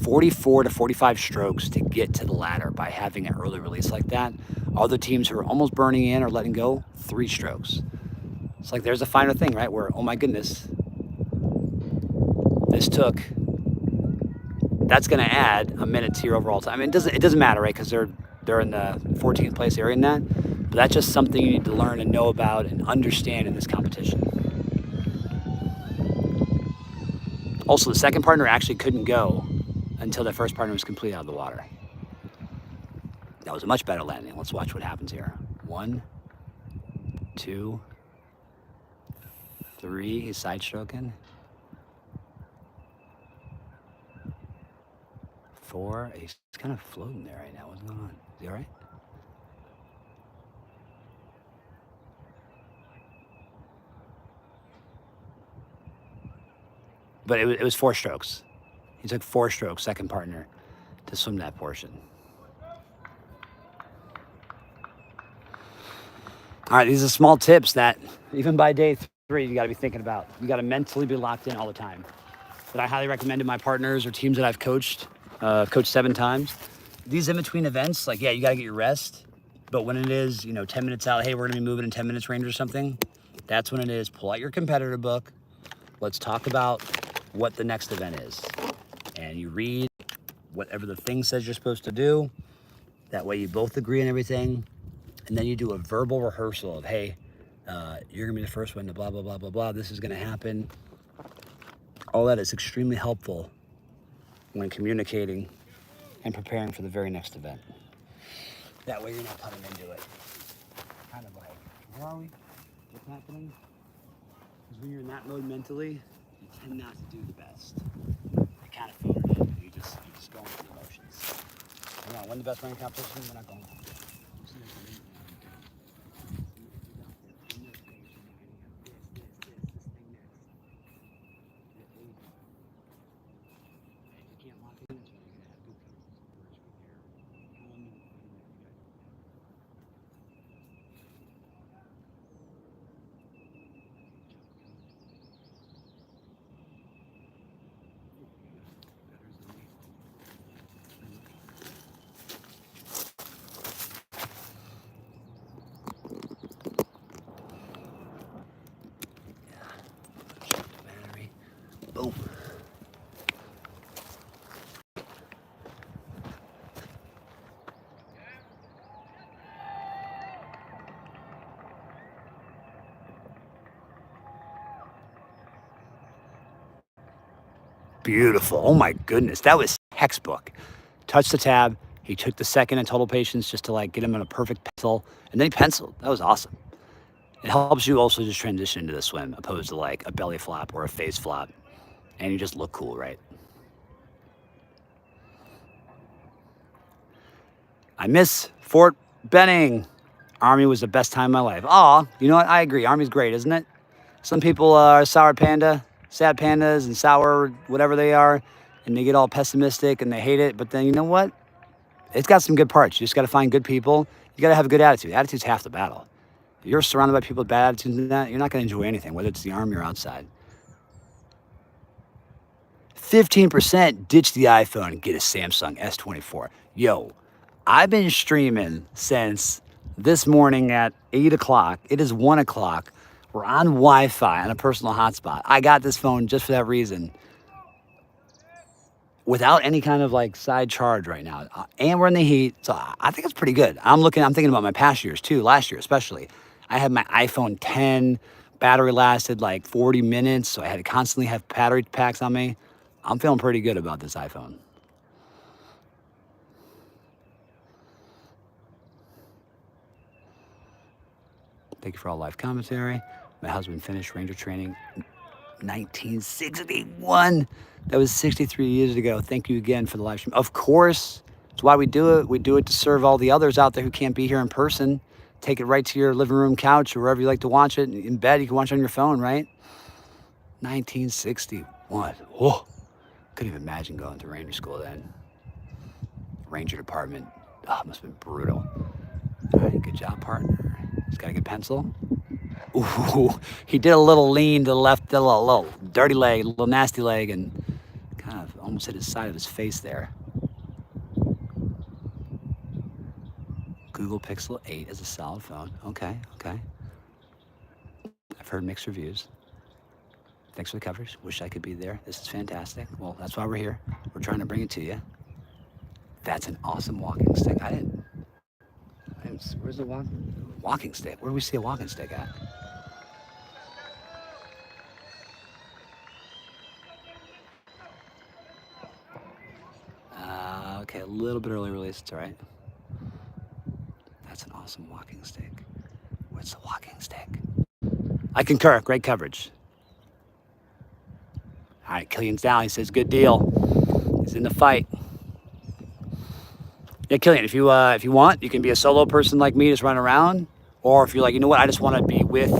44 to 45 strokes to get to the ladder by having an early release like that. Other teams who are almost burning in or letting go, 3 strokes. It's like there's a finer thing, right? Where, oh my goodness, this took, that's going to add a minute to your overall time. I mean, it doesn't matter, right? Because they're in the 14th place area in that. But that's just something you need to learn and know about and understand in this competition. Also, the second partner actually couldn't go until the first partner was completely out of the water. That was a much better landing. Let's watch what happens here. 1, 2, 3. He's side stroking. 4. He's kind of floating there right now. What's going on? Is he all right? But it was 4 strokes. He took 4 strokes, second partner, to swim that portion. All right, these are small tips that even by day 3, you got to be thinking about. You got to mentally be locked in all the time. That I highly recommend to my partners or teams that I've coached. I've coached 7 times. These in-between events, like, yeah, you got to get your rest. But when it is, 10 minutes out, hey, we're going to be moving in 10 minutes range or something, that's when it is. Pull out your competitor book. Let's talk about what the next event is. And you read whatever the thing says you're supposed to do. That way you both agree on everything. And then you do a verbal rehearsal of, hey, you're gonna be the first one to blah, blah, blah, blah, blah. This is gonna happen. All that is extremely helpful when communicating and preparing for the very next event. That way you're not coming into it kind of like, where are we? What's happening? Because when you're in that mode mentally, you tend not to do the best. You kind of phone it in. You just go into the emotions. We're gonna win the best running competition. We're not going to. Boom. Beautiful. Oh my goodness. That was textbook. Touched the tab. He took the second in total patience just to like get him in a perfect pencil. And then he penciled. That was awesome. It helps you also just transition into the swim opposed to like a belly flop or a face flop. And you just look cool, right? I miss Fort Benning. Army was the best time of my life. Aw, you know what? I agree. Army's great, isn't it? Some people are sour panda, sad pandas, and sour whatever they are, and they get all pessimistic and they hate it. But then you know what? It's got some good parts. You just got to find good people. You got to have a good attitude. Attitude's half the battle. If you're surrounded by people with bad attitudes and that, you're not going to enjoy anything, whether it's the Army or outside. 15% ditch the iPhone and get a Samsung S24. Yo, I've been streaming since this morning at 8 o'clock. It is 1 o'clock. We're on Wi-Fi on a personal hotspot. I got this phone just for that reason. Without any kind of like side charge right now. And we're in the heat, so I think it's pretty good. I'm thinking about my past years too, last year especially. I had my iPhone 10, battery lasted like 40 minutes, so I had to constantly have battery packs on me. I'm feeling pretty good about this iPhone. Thank you for all live commentary. My husband finished Ranger training 1961. That was 63 years ago. Thank you again for the live stream. Of course, that's why we do it. We do it to serve all the others out there who can't be here in person. Take it right to your living room couch or wherever you like to watch it. In bed, you can watch it on your phone, right? 1961. Whoa. Couldn't even imagine going to Ranger school then. Ranger department. Oh, it must have been brutal. All right, good job, partner. He's got a good pencil. Ooh, he did a little lean to the left, a little dirty leg, a little nasty leg, and kind of almost hit his side of his face there. Google Pixel 8 is a solid phone. Okay, okay. I've heard mixed reviews. Thanks for the coverage. Wish I could be there. This is fantastic. Well, that's why we're here. We're trying to bring it to you. That's an awesome walking stick. I didn't where's the walking stick? Where do we see a walking stick at? Okay, a little bit early release. It's all right. That's an awesome walking stick. Where's the walking stick? I concur. Great coverage. All right, Killian's down. He says, good deal. He's in the fight. Yeah, Killian, if you want, you can be a solo person like me, just run around. Or if you're like, you know what, I just want to be with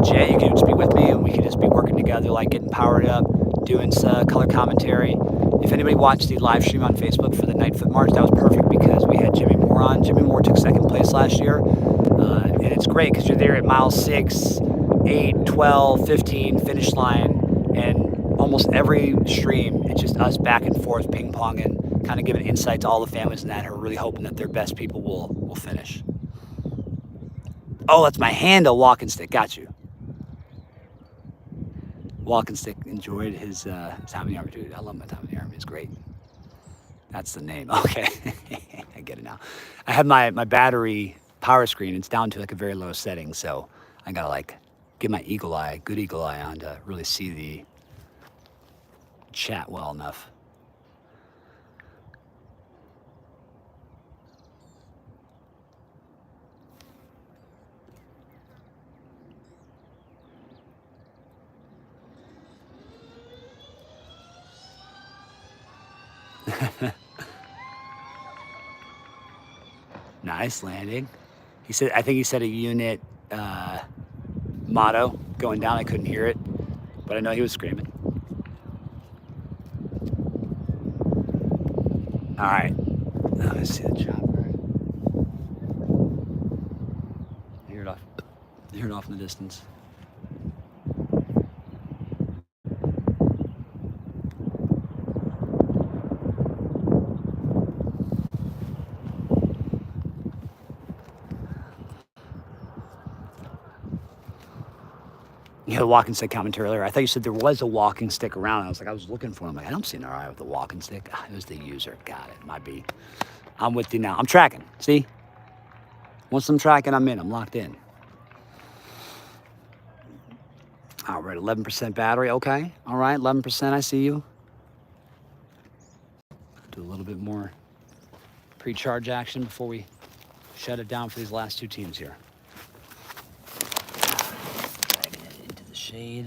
Jay, you can just be with me and we can just be working together, like getting powered up, doing color commentary. If anybody watched the live stream on Facebook for the Night Foot March, that was perfect because we had Jimmy Moore on. Jimmy Moore took second place last year. And it's great because you're there at mile 6, 8, 12, 15, finish line. And almost every stream, it's just us back and forth ping-ponging, kind of giving insight to all the families and that who are really hoping that their best people will finish. Oh, that's my handle, walking stick. Got you. Walking stick enjoyed his time in the Army, dude. I love my time in the Army. It's great. That's the name. Okay. I get it now. I have my battery power screen. It's down to like a very low setting, so I gotta like get my good eagle eye on to really see the chat well enough. Nice landing. He said, I think he said a unit motto going down. I couldn't hear it, but I know he was screaming. All right, let me see the chopper. Hear it off in the distance. You had a walking stick commentary earlier. I thought you said there was a walking stick around. I was looking for him. I don't see an RI with a walking stick. It was the user. Got it. Might be. I'm with you now. I'm tracking. See? Once I'm tracking, I'm in. I'm locked in. All right, 11% battery. Okay. All right, 11%. I see you. Do a little bit more pre-charge action before we shut it down for these last two teams here. Shade.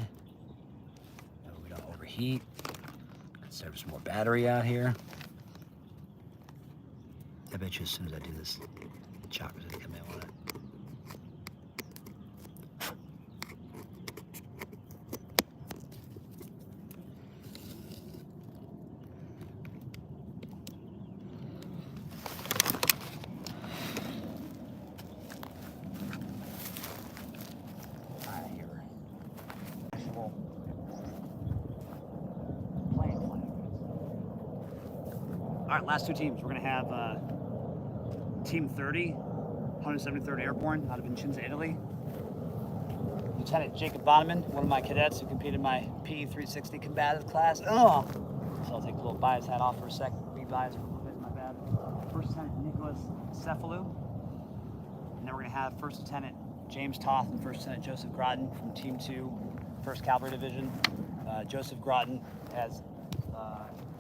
No, we don't overheat. Conserve some more battery out here. I bet you as soon as I do this, the chopper's gonna come in on it. All right, last two teams. We're going to have Team 30, 173rd Airborne out of Vicenza, Italy. Lieutenant Jacob Bonneman, one of my cadets who competed in my P360 combative class. Oh! So I'll take the little bias hat off for a sec. Be biased for a little bit, my bad. First Lieutenant Nicholas Cephalou. And then we're going to have First Lieutenant James Toth and First Lieutenant Joseph Groton from Team 2, 1st Cavalry Division. Joseph Groton has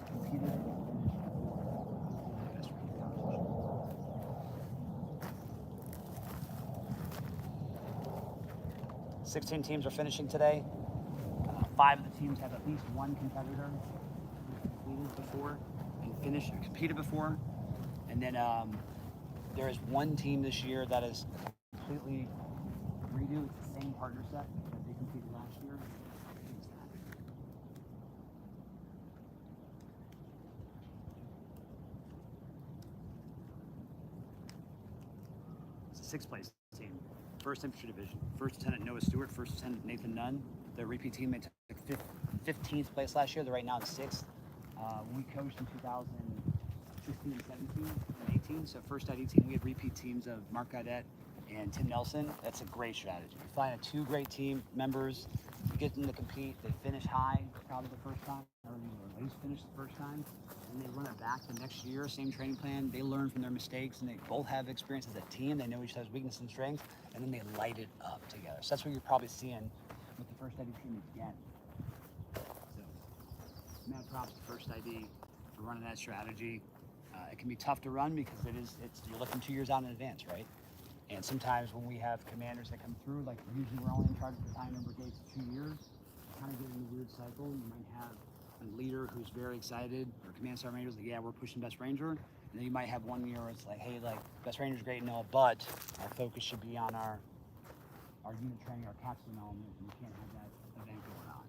competed. 16 teams are finishing today. 5 of the teams have at least one competitor who's completed before and competed before. And then there is one team this year that is completely redo with the same partner set that they competed last year. It's a 6th place team. 1st Infantry Division. 1st Lieutenant Noah Stewart, 1st Lieutenant Nathan Nunn. The repeat teammate took 15th place last year. They're right now in 6th. We coached in 2016 and 17 and 18. So first ID team, we had repeat teams of Mark Gaudette and Tim Nelson. That's a great strategy. You find 2 great team members, you get them to compete, they finish high, probably the first time, or at least finish the first time, and they run it back the next year, same training plan, they learn from their mistakes, and they both have experience as a team, they know each other's weaknesses and strengths, and then they light it up together. So that's what you're probably seeing with the first ID team again. So, mad props to first ID for running that strategy. It can be tough to run because you're looking 2 years out in advance, right? And sometimes when we have commanders that come through, like usually we're only in charge of the battalion and brigades for 2 years, kind of get in a weird cycle. You might have a leader who's very excited, or command sergeant ranger's like, yeah, we're pushing best ranger. And then you might have 1 year where it's like, hey, like best ranger's great and all, but our focus should be on our unit training, our capstone element, and you can't have that event going on.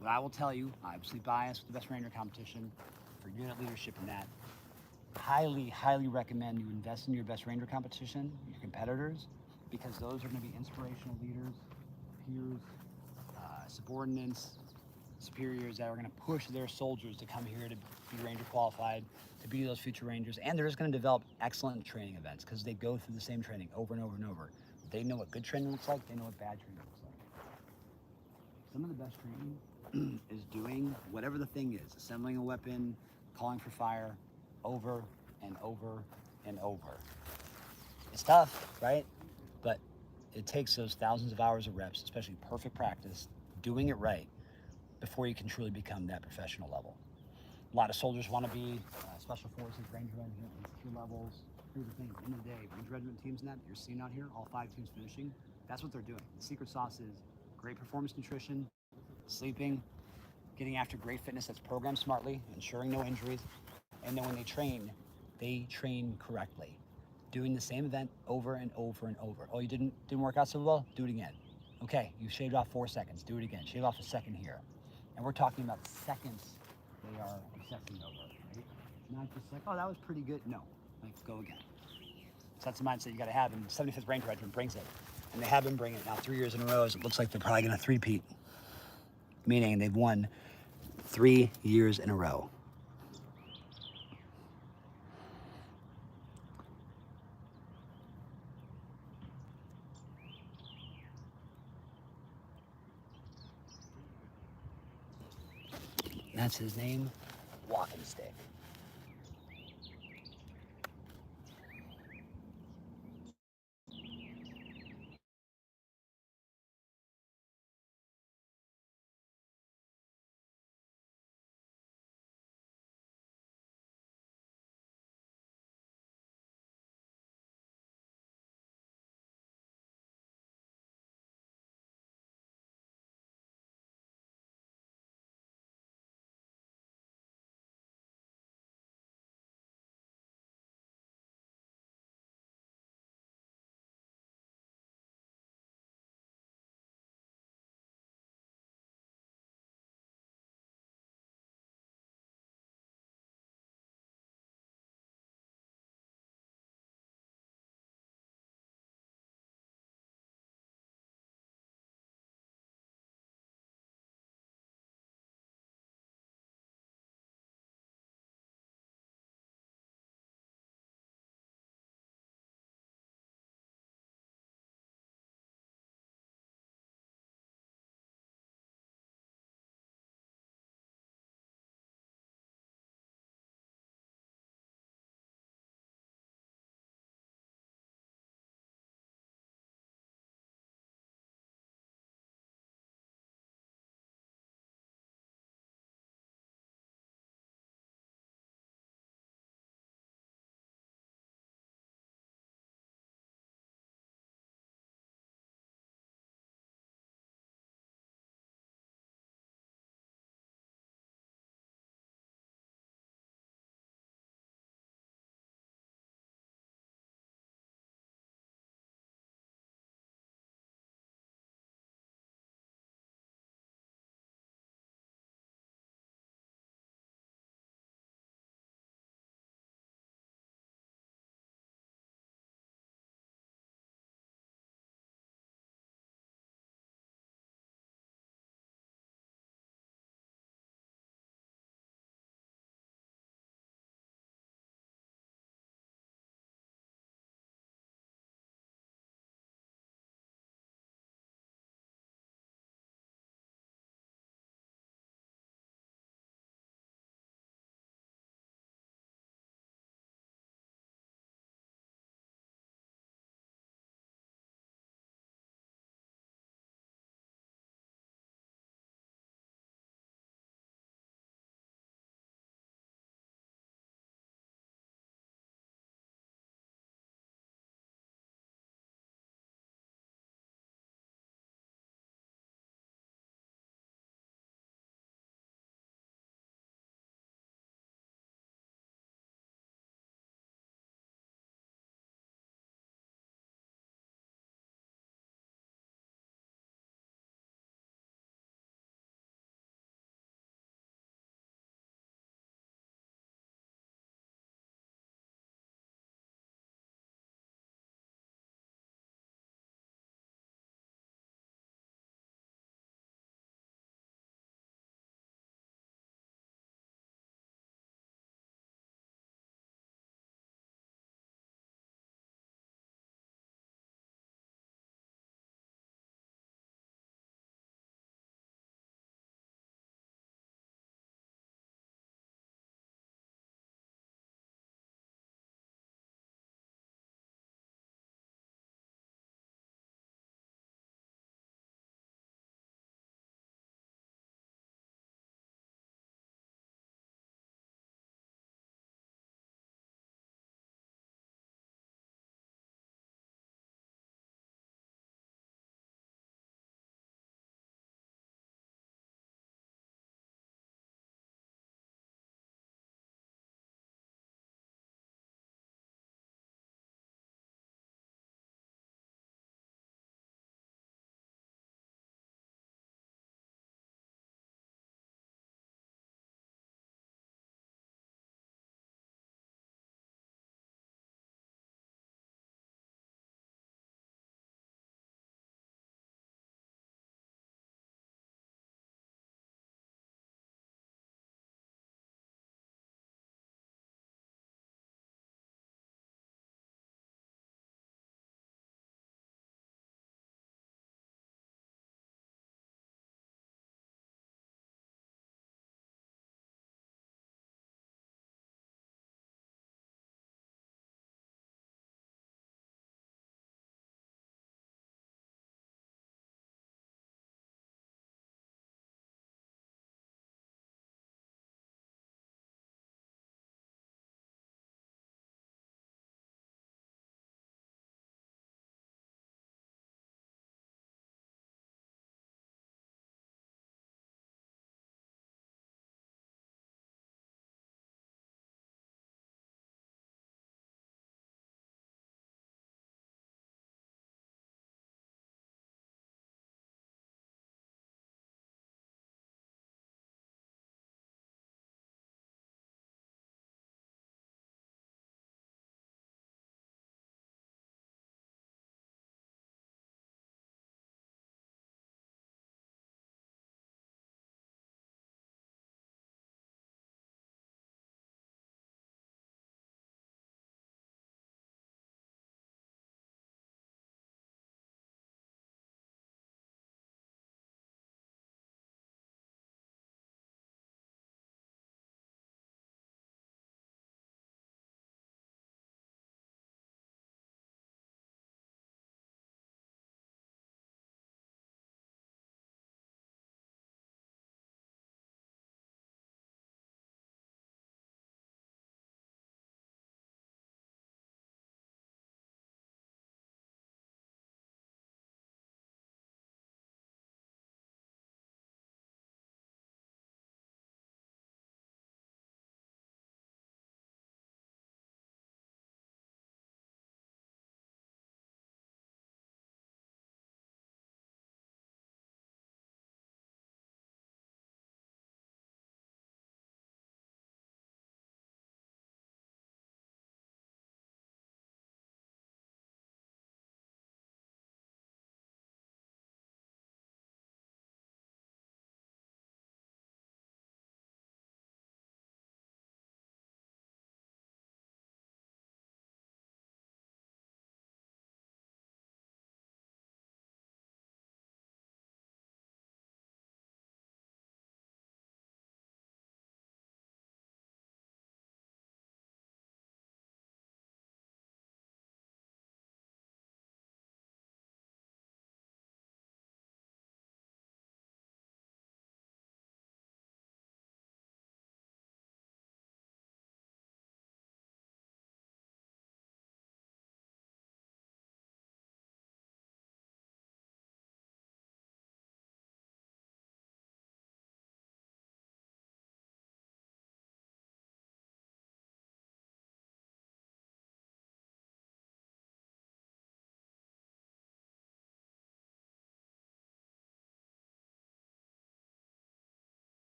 But I will tell you, I'm obviously biased with the best ranger competition for unit leadership and that. Highly, highly recommend you invest in your best ranger competition, your competitors, because those are going to be inspirational leaders, peers, subordinates, superiors that are going to push their soldiers to come here to be ranger qualified, to be those future rangers, and they're just going to develop excellent training events because they go through the same training over and over and over. They know what good training looks like, they know what bad training looks like. Some of the best training is doing whatever the thing is, assembling a weapon, calling for fire, over and over and over. It's tough, right? But it takes those thousands of hours of reps, especially perfect practice, doing it right before you can truly become that professional level. A lot of soldiers want to be special forces, Ranger Regiment, and levels. Here's the thing, at the end of the day, Ranger Regiment teams and that you're seeing out here, all 5 teams finishing, that's what they're doing. The secret sauce is great performance nutrition, sleeping, getting after great fitness that's programmed smartly, ensuring no injuries, and then when they train correctly, doing the same event over and over and over. Oh, you didn't work out so well? Do it again. Okay, you shaved off 4 seconds. Do it again. Shave off a second here. And we're talking about seconds they are obsessing over, right? Not just like, oh, that was pretty good. No, like go again. So that's the mindset you got to have, and 75th Ranger Regiment brings it. And they have been bringing it now 3 years in a row. As it looks like they're probably going to three-peat, meaning they've won 3 years in a row. That's his name, Walking Stick.